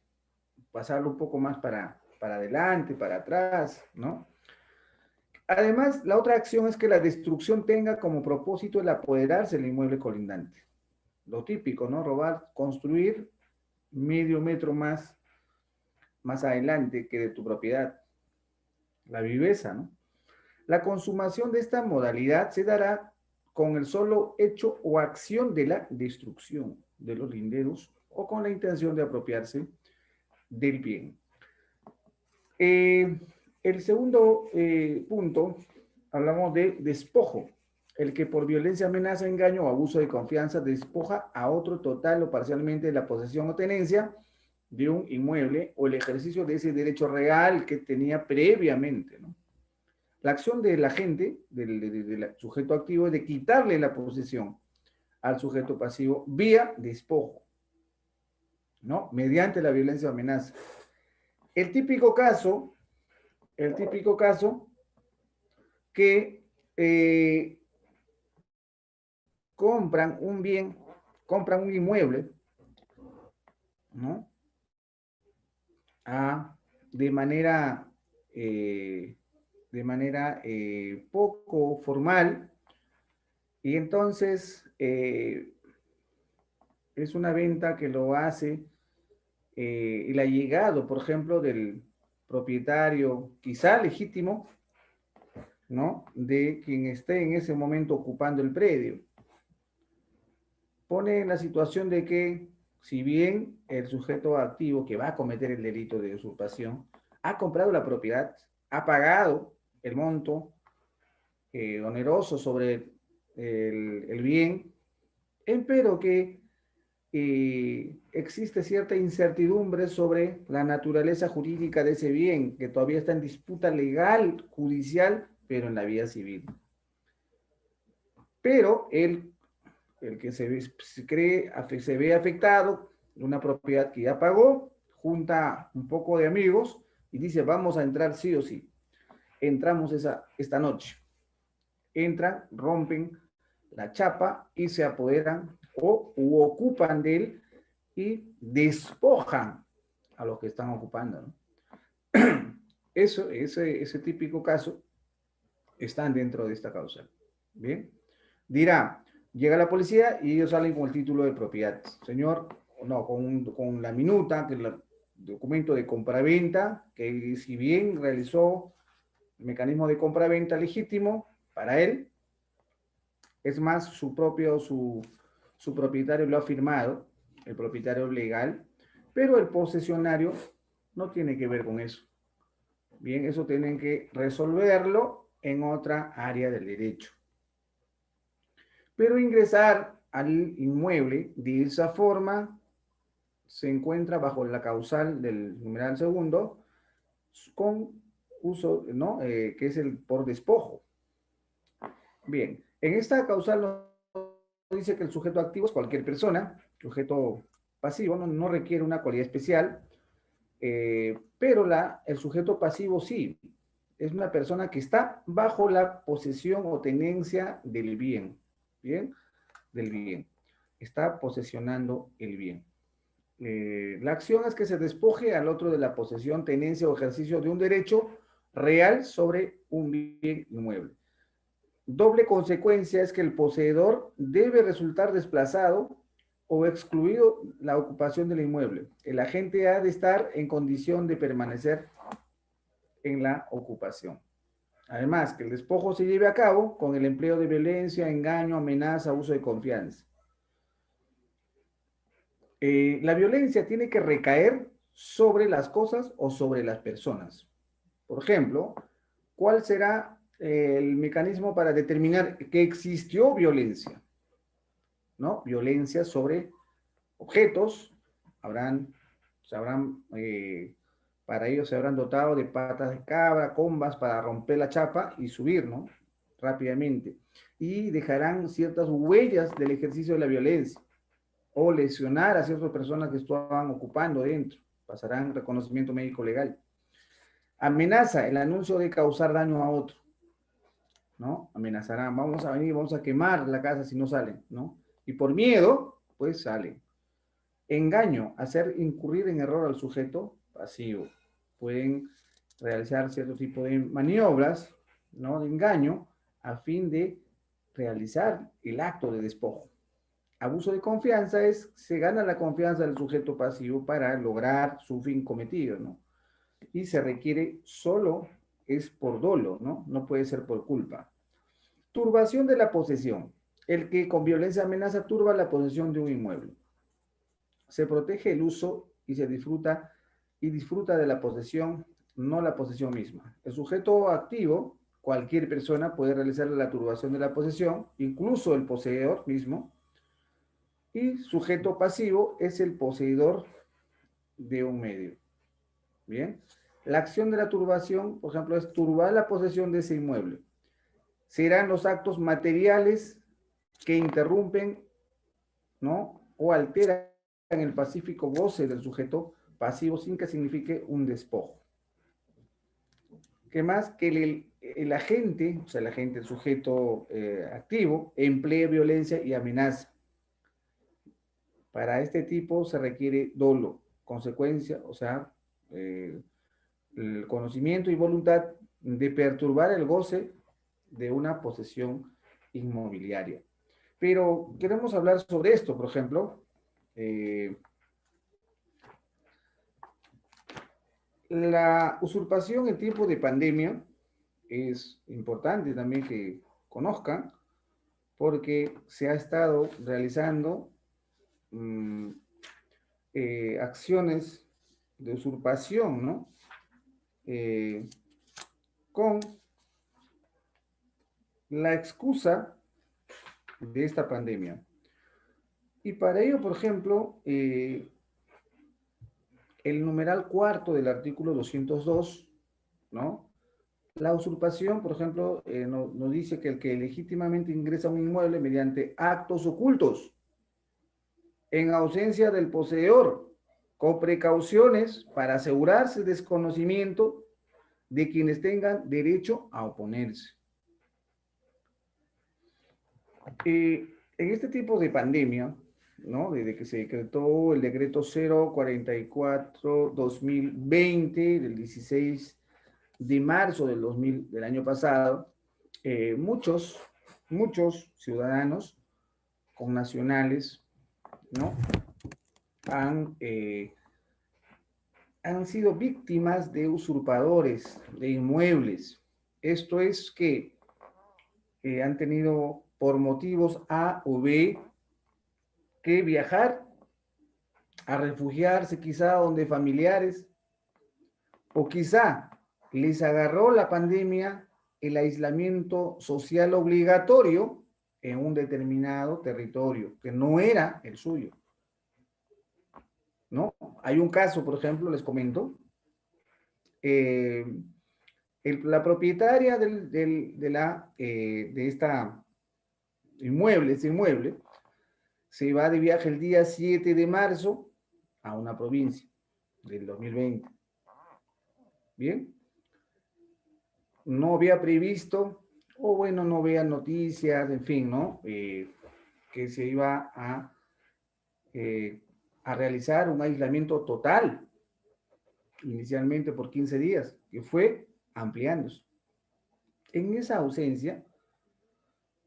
pasarlo un poco más para adelante, para atrás, ¿no? Además, la otra acción es que la destrucción tenga como propósito el apoderarse del inmueble colindante. Lo típico, ¿no? Robar, construir medio metro más adelante que de tu propiedad. La viveza, ¿no? La consumación de esta modalidad se dará con el solo hecho o acción de la destrucción de los linderos o con la intención de apropiarse del bien. El segundo punto, hablamos de despojo. El que por violencia, amenaza, engaño o abuso de confianza despoja a otro total o parcialmente de la posesión o tenencia de un inmueble o el ejercicio de ese derecho real que tenía previamente, ¿no? La acción del agente, del sujeto activo, es de quitarle la posesión al sujeto pasivo vía despojo, ¿no? Mediante la violencia o amenaza. El típico caso que compran un bien, compran un inmueble, ¿no? De manera poco formal, y entonces es una venta que lo hace el allegado, por ejemplo, del propietario, quizá legítimo, ¿no? De quien esté en ese momento ocupando el predio. Pone en la situación de que, si bien el sujeto activo que va a cometer el delito de usurpación ha comprado la propiedad, ha pagado el monto oneroso sobre el bien, empero que existe cierta incertidumbre sobre la naturaleza jurídica de ese bien, que todavía está en disputa legal, judicial, pero en la vía civil. Pero el que se ve afectado de una propiedad que ya pagó, junta un poco de amigos y dice, vamos a entrar sí o sí. Entramos esta noche. Entran, rompen la chapa y se apoderan u ocupan de él y despojan a los que están ocupando, ¿no? Ese típico caso están dentro de esta causa. Bien, dirá, llega la policía y ellos salen con el título de propiedad. Señor, no, con la minuta, que es el documento de compraventa, que si bien realizó el mecanismo de compraventa legítimo para él, es más, su propietario lo ha firmado, el propietario legal, pero el posesionario no tiene que ver con eso. Bien, eso tienen que resolverlo en otra área del derecho. Pero ingresar al inmueble de esa forma se encuentra bajo la causal del numeral segundo con uso, ¿no? Que es el por despojo. Bien, en esta causal no dice que el sujeto activo es cualquier persona, sujeto pasivo no requiere una cualidad especial, pero el sujeto pasivo sí, es una persona que está bajo la posesión o tenencia del bien, ¿bien? Del bien. Está posesionando el bien. La acción es que se despoje al otro de la posesión, tenencia o ejercicio de un derecho real sobre un bien inmueble. Doble consecuencia es que el poseedor debe resultar desplazado o excluido la ocupación del inmueble. El agente ha de estar en condición de permanecer en la ocupación. Además, que el despojo se lleve a cabo con el empleo de violencia, engaño, amenaza, uso de confianza. La violencia tiene que recaer sobre las cosas o sobre las personas. Por ejemplo, ¿cuál será el mecanismo para determinar que existió violencia? ¿No? Violencia sobre objetos, para ello se habrán dotado de patas de cabra, combas para romper la chapa y subir, ¿no? Rápidamente. Y dejarán ciertas huellas del ejercicio de la violencia o lesionar a ciertas personas que estaban ocupando dentro. Pasarán reconocimiento médico legal. Amenaza, el anuncio de causar daño a otro, ¿no? Amenazarán, vamos a venir, vamos a quemar la casa si no salen, ¿no? Y por miedo, pues salen. Engaño, hacer incurrir en error al sujeto pasivo. Pueden realizar cierto tipo de maniobras, ¿no? De engaño a fin de realizar el acto de despojo. Abuso de confianza es, se gana la confianza del sujeto pasivo para lograr su fin cometido, ¿no? Y se requiere solo, es por dolo, ¿no? No puede ser por culpa. Turbación de la posesión. El que con violencia amenaza turba la posesión de un inmueble. Se protege el uso y disfruta de la posesión, no la posesión misma. El sujeto activo, cualquier persona puede realizar la turbación de la posesión, incluso el poseedor mismo, y sujeto pasivo es el poseedor de un medio. Bien, la acción de la turbación, por ejemplo, es turbar la posesión de ese inmueble. Serán los actos materiales que interrumpen, ¿no? O alteran el pacífico goce del sujeto pasivo sin que signifique un despojo. ¿Qué más? Que el agente, o sea, el agente, el sujeto activo, emplee violencia y amenaza. Para este tipo se requiere dolo, consecuencia, o sea, el conocimiento y voluntad de perturbar el goce de una posesión inmobiliaria. Pero queremos hablar sobre esto, por ejemplo, la usurpación en tiempo de pandemia es importante también que conozcan, porque se ha estado realizando acciones de usurpación, ¿no? Con la excusa de esta pandemia. Y para ello, por ejemplo, el numeral cuarto del artículo 202, ¿no? La usurpación, por ejemplo, nos dice que el que legítimamente ingresa a un inmueble mediante actos ocultos, en ausencia del poseedor, con precauciones para asegurarse desconocimiento de quienes tengan derecho a oponerse. En este tipo de pandemia, ¿no? Desde que se decretó el decreto 044-2020 del 16 de marzo del año pasado, muchos ciudadanos connacionales, ¿no? Han sido víctimas de usurpadores de inmuebles. Esto es que han tenido por motivos A o B que viajar a refugiarse quizá donde familiares, o quizá les agarró la pandemia el aislamiento social obligatorio en un determinado territorio que no era el suyo, ¿no? Hay un caso, por ejemplo, les comento, la propietaria de esta ese inmueble, se va de viaje el día 7 de marzo a una provincia del 2020. Bien, no había previsto, o bueno, no veía noticias, en fin, ¿no? Que se iba a realizar un aislamiento total, inicialmente por 15 días, que fue ampliándose. En esa ausencia,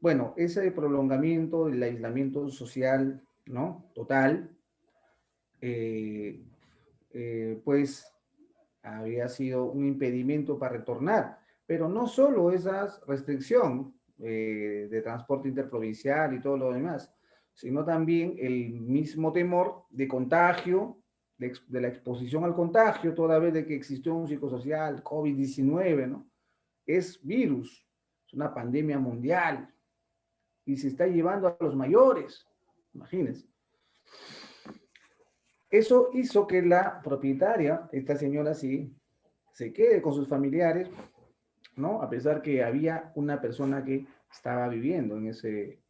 bueno, ese prolongamiento del aislamiento social ¿no? Total, pues había sido un impedimento para retornar. Pero no solo esa restricción de transporte interprovincial y todo lo demás, sino también el mismo temor de contagio, de la exposición al contagio, toda vez de que existió un psicosocial, COVID-19, ¿no? Es virus, es una pandemia mundial y se está llevando a los mayores, imagínense. Eso hizo que la propietaria, esta señora sí, se quede con sus familiares, ¿no? A pesar que había una persona que estaba viviendo en ese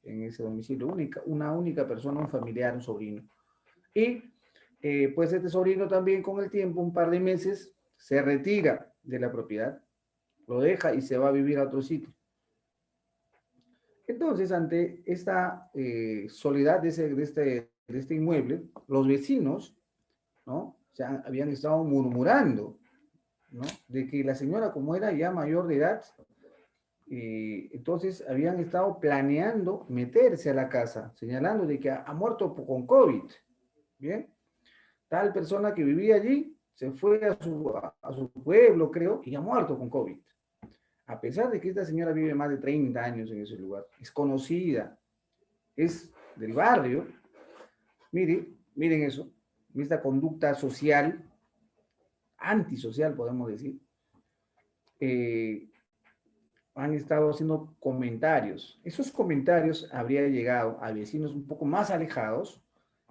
domicilio, una única persona, un familiar, un sobrino. Y pues este sobrino también con el tiempo, un par de meses, se retira de la propiedad, lo deja y se va a vivir a otro sitio. Entonces, ante esta soledad de este inmueble, los vecinos, ¿no? Habían estado murmurando, ¿no? De que la señora, como era ya mayor de edad, entonces habían estado planeando meterse a la casa, señalando de que ha muerto con COVID, ¿bien? Tal persona que vivía allí se fue a su pueblo, creo, y ha muerto con COVID. A pesar de que esta señora vive más de 30 años en ese lugar, es conocida, es del barrio, miren eso, esta conducta social, antisocial podemos decir, eh, han estado haciendo comentarios. Esos comentarios habrían llegado a vecinos un poco más alejados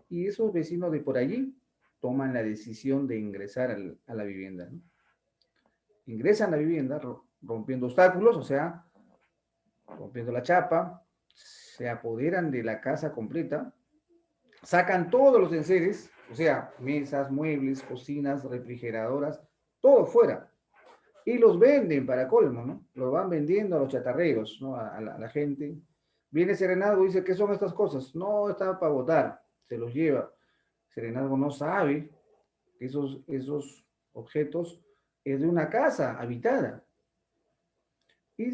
y esos vecinos de por allí toman la decisión de ingresar a la vivienda, ¿no? Ingresan a la vivienda rompiendo obstáculos, o sea, rompiendo la chapa, se apoderan de la casa completa, sacan todos los enseres, o sea, mesas, muebles, cocinas, refrigeradoras, todo fuera. Y los venden para colmo, ¿no? Los van vendiendo a los chatarreros, ¿no? A la gente. Viene Serenazgo y dice, ¿qué son estas cosas? No, está para votar, se los lleva. Serenazgo no sabe que esos objetos es de una casa habitada. Y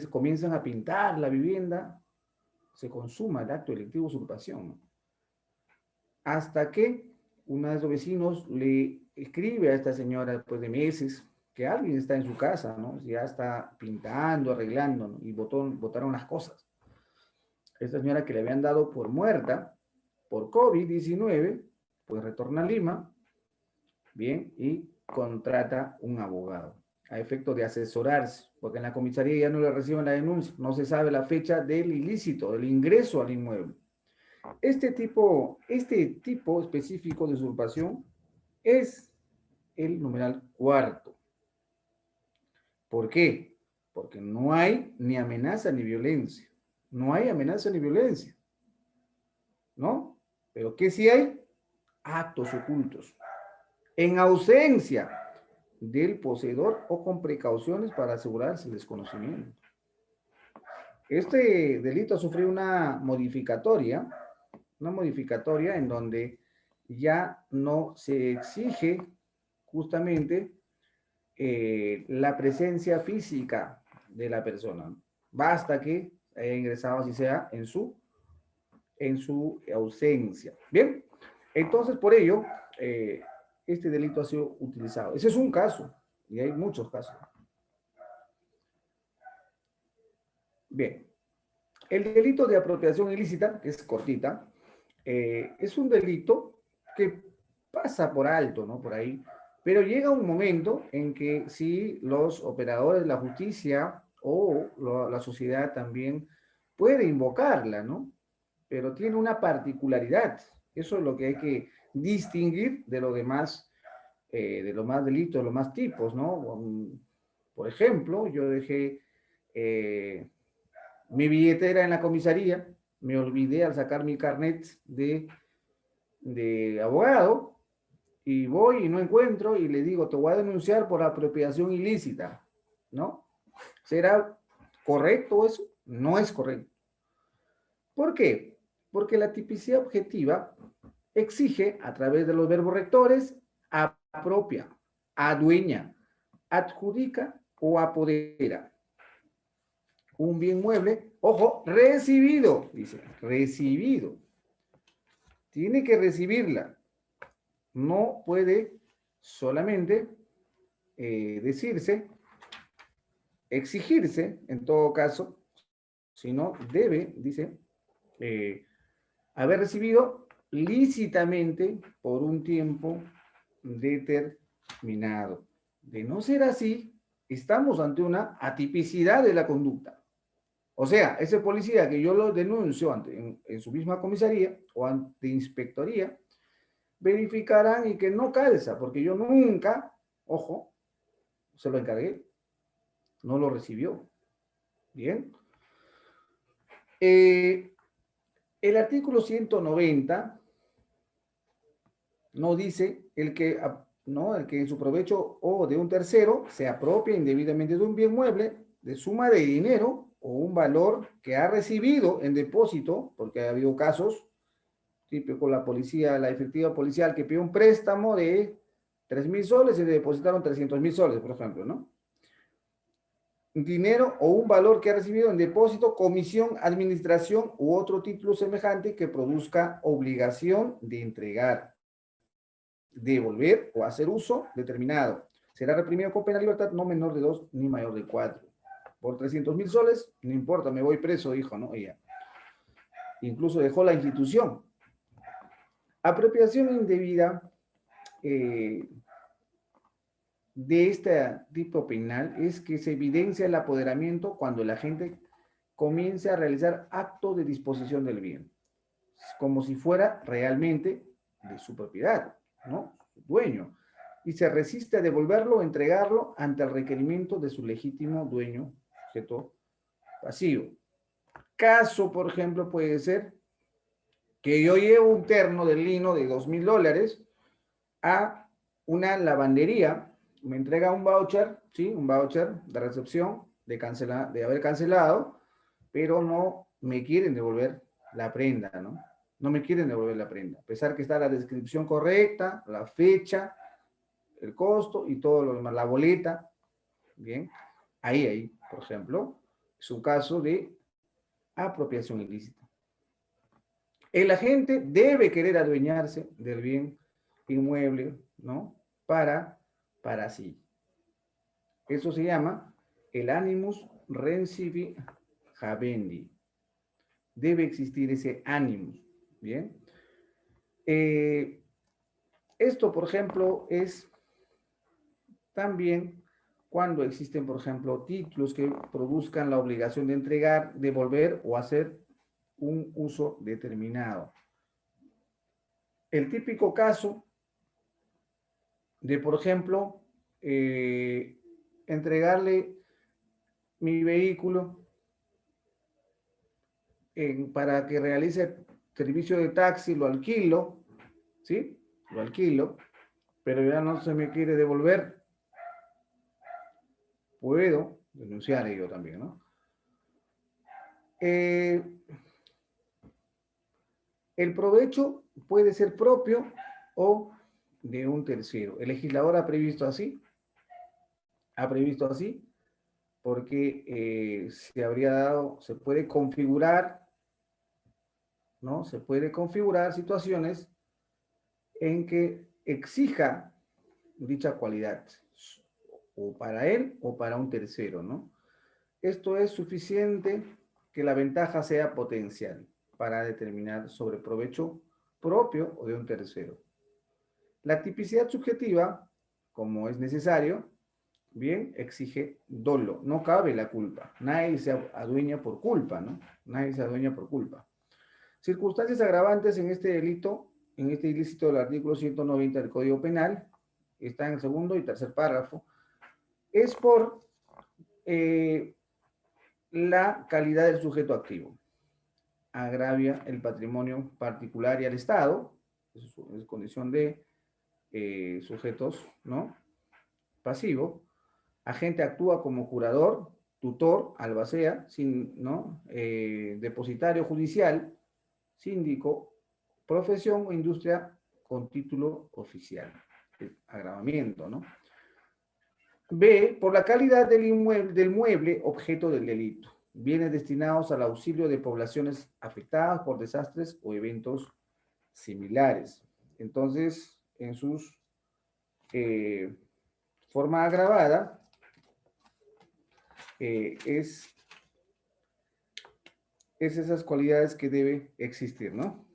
comienzan a pintar la vivienda, se consuma el acto delictivo de usurpación, ¿no? Hasta que uno de esos vecinos le escribe a esta señora después de meses que alguien está en su casa, ¿no? Ya está pintando, arreglando, ¿no? Y botaron las cosas. Esta señora que le habían dado por muerta por COVID-19, pues retorna a Lima, bien, y contrata un abogado a efecto de asesorarse, porque en la comisaría ya no le reciben la denuncia, no se sabe la fecha del ilícito, del ingreso al inmueble. Este tipo específico de usurpación es el numeral cuarto. ¿Por qué? Porque no hay ni amenaza ni violencia. No hay amenaza ni violencia, ¿no? Pero ¿qué sí hay? Actos ocultos. En ausencia del poseedor o con precauciones para asegurarse el desconocimiento. Este delito sufrió una modificatoria en donde ya no se exige justamente la presencia física de la persona. Basta que haya ingresado, así sea, en su ausencia. Bien, entonces por ello, este delito ha sido utilizado. Ese es un caso, y hay muchos casos. Bien, el delito de apropiación ilícita, que es cortita, es un delito que pasa por alto, ¿no? Por ahí. Pero llega un momento en que si los operadores de la justicia o la sociedad también puede invocarla, ¿no? Pero tiene una particularidad. Eso es lo que hay que distinguir de de los más delitos, de los más tipos, ¿no? Por ejemplo, yo dejé mi billetera en la comisaría, me olvidé al sacar mi carnet de abogado y voy y no encuentro y le digo, te voy a denunciar por apropiación ilícita, ¿no? ¿Será correcto eso? No es correcto. ¿Por qué? Porque la tipicidad objetiva exige a través de los verbos rectores apropia, adueña, adjudica o apodera. un bien mueble, ojo, recibido, dice, recibido. Tiene que recibirla. No puede solamente decirse, exigirse, en todo caso, sino debe, dice, eh, haber recibido lícitamente por un tiempo determinado. De no ser así, estamos ante una atipicidad de la conducta. O sea, ese policía que yo lo denuncio en su misma comisaría o ante inspectoría, verificarán y que no calza, porque yo nunca, ojo, se lo encargué, no lo recibió. Bien. El artículo 190 no dice el que en su provecho o de un tercero se apropia indebidamente de un bien mueble, de suma de dinero o un valor que ha recibido en depósito, porque ha habido casos, típico la policía, la efectiva policial que pidió un préstamo de 3.000 soles y le depositaron 300.000 soles, por ejemplo, ¿no? Dinero o un valor que ha recibido en depósito, comisión, administración u otro título semejante que produzca obligación de entregar, devolver o hacer uso determinado. Será reprimido con pena de libertad no menor de 2 ni mayor de 4. Por 300.000 soles, no importa, me voy preso, dijo, ¿no? Ella. Incluso dejó la institución. Apropiación indebida de este tipo penal es que se evidencia el apoderamiento cuando la gente comience a realizar acto de disposición del bien, como si fuera realmente de su propiedad, ¿no? Dueño, y se resiste a devolverlo o entregarlo ante el requerimiento de su legítimo dueño, sujeto pasivo. Caso, por ejemplo, puede ser que yo llevo un terno de lino de $2.000 a una lavandería, me entrega un voucher, ¿sí? Un voucher de recepción de haber cancelado, pero no me quieren devolver la prenda, ¿no? No me quieren devolver la prenda, a pesar que está la descripción correcta, la fecha, el costo y todo lo demás, la boleta, ¿bien? Ahí, por ejemplo, es un caso de apropiación ilícita. El agente debe querer adueñarse del bien inmueble, ¿no? Para sí. Eso se llama el animus rensivi habendi. Debe existir ese animus, ¿bien? Esto, por ejemplo, es también cuando existen, por ejemplo, títulos que produzcan la obligación de entregar, devolver o hacer un uso determinado. El típico caso de, por ejemplo, entregarle mi vehículo para que realice servicio de taxi, lo alquilo, ¿sí? Lo alquilo, pero ya no se me quiere devolver. Puedo denunciar ello también, ¿no? El provecho puede ser propio o de un tercero. El legislador ha previsto así, porque se puede configurar, ¿no? Se puede configurar situaciones en que exija dicha cualidad, o para él o para un tercero, ¿no? Esto es suficiente que la ventaja sea potencial para determinar sobre provecho propio o de un tercero. La tipicidad subjetiva, como es necesario, bien, exige dolo, no cabe la culpa. Nadie se adueña por culpa, ¿no? Nadie se adueña por culpa. Circunstancias agravantes en este delito, en este ilícito del artículo 190 del Código Penal, está en el segundo y tercer párrafo, es por la calidad del sujeto activo. Agravia el patrimonio particular y al Estado, es condición de sujetos, ¿no? Pasivo. Agente actúa como curador, tutor, albacea, ¿no? Depositario judicial, síndico, profesión o industria con título oficial. El agravamiento, ¿no? B, por la calidad del mueble objeto del delito. bienes destinados al auxilio de poblaciones afectadas por desastres o eventos similares. Entonces, en sus forma agravada, es esas cualidades que debe existir, ¿no?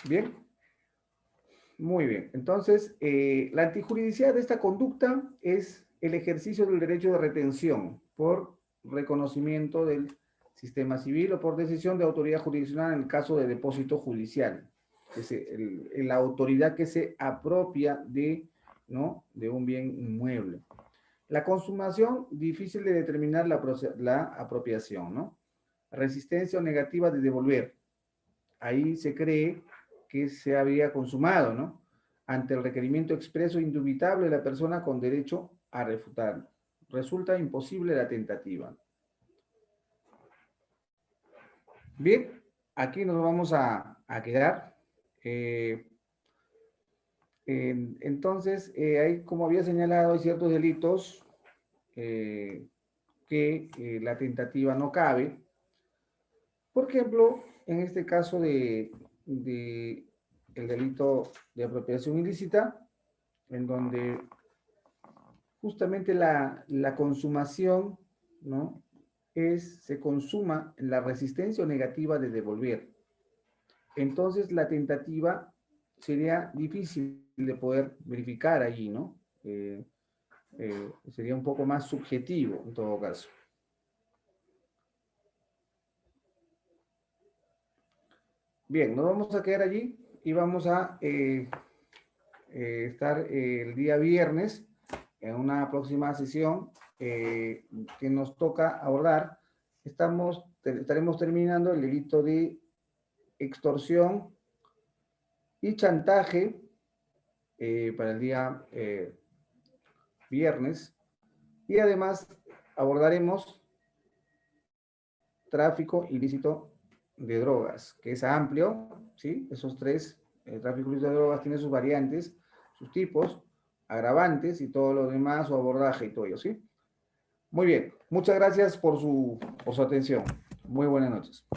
Bien, muy bien. Entonces, la antijuridicidad de esta conducta es el ejercicio del derecho de retención por reconocimiento del sistema civil o por decisión de autoridad jurisdiccional en el caso de depósito judicial. Es la autoridad que se apropia de, ¿no?, de un bien inmueble. La consumación, difícil de determinar la apropiación, ¿no? Resistencia o negativa de devolver. Ahí se cree que se había consumado, ¿no? Ante el requerimiento expreso e indubitable de la persona con derecho a refutarlo. Resulta imposible la tentativa. Bien, aquí nos vamos a quedar. Entonces, hay, como había señalado, hay ciertos delitos que la tentativa no cabe. Por ejemplo, en este caso de el delito de apropiación ilícita, en donde justamente la consumación, ¿no?, se consuma en la resistencia o negativa de devolver. Entonces, la tentativa sería difícil de poder verificar allí, ¿no? Sería un poco más subjetivo en todo caso. Bien, nos vamos a quedar allí y vamos a estar el día viernes en una próxima sesión que nos toca abordar. Estaremos terminando el delito de extorsión y chantaje para el día viernes, y además abordaremos tráfico ilícito de drogas, que es amplio, ¿sí? Esos tres, el tráfico ilícito de drogas tiene sus variantes, sus tipos, agravantes y todo lo demás, su abordaje y todo ello, ¿sí? Muy bien, muchas gracias por su atención. Muy buenas noches.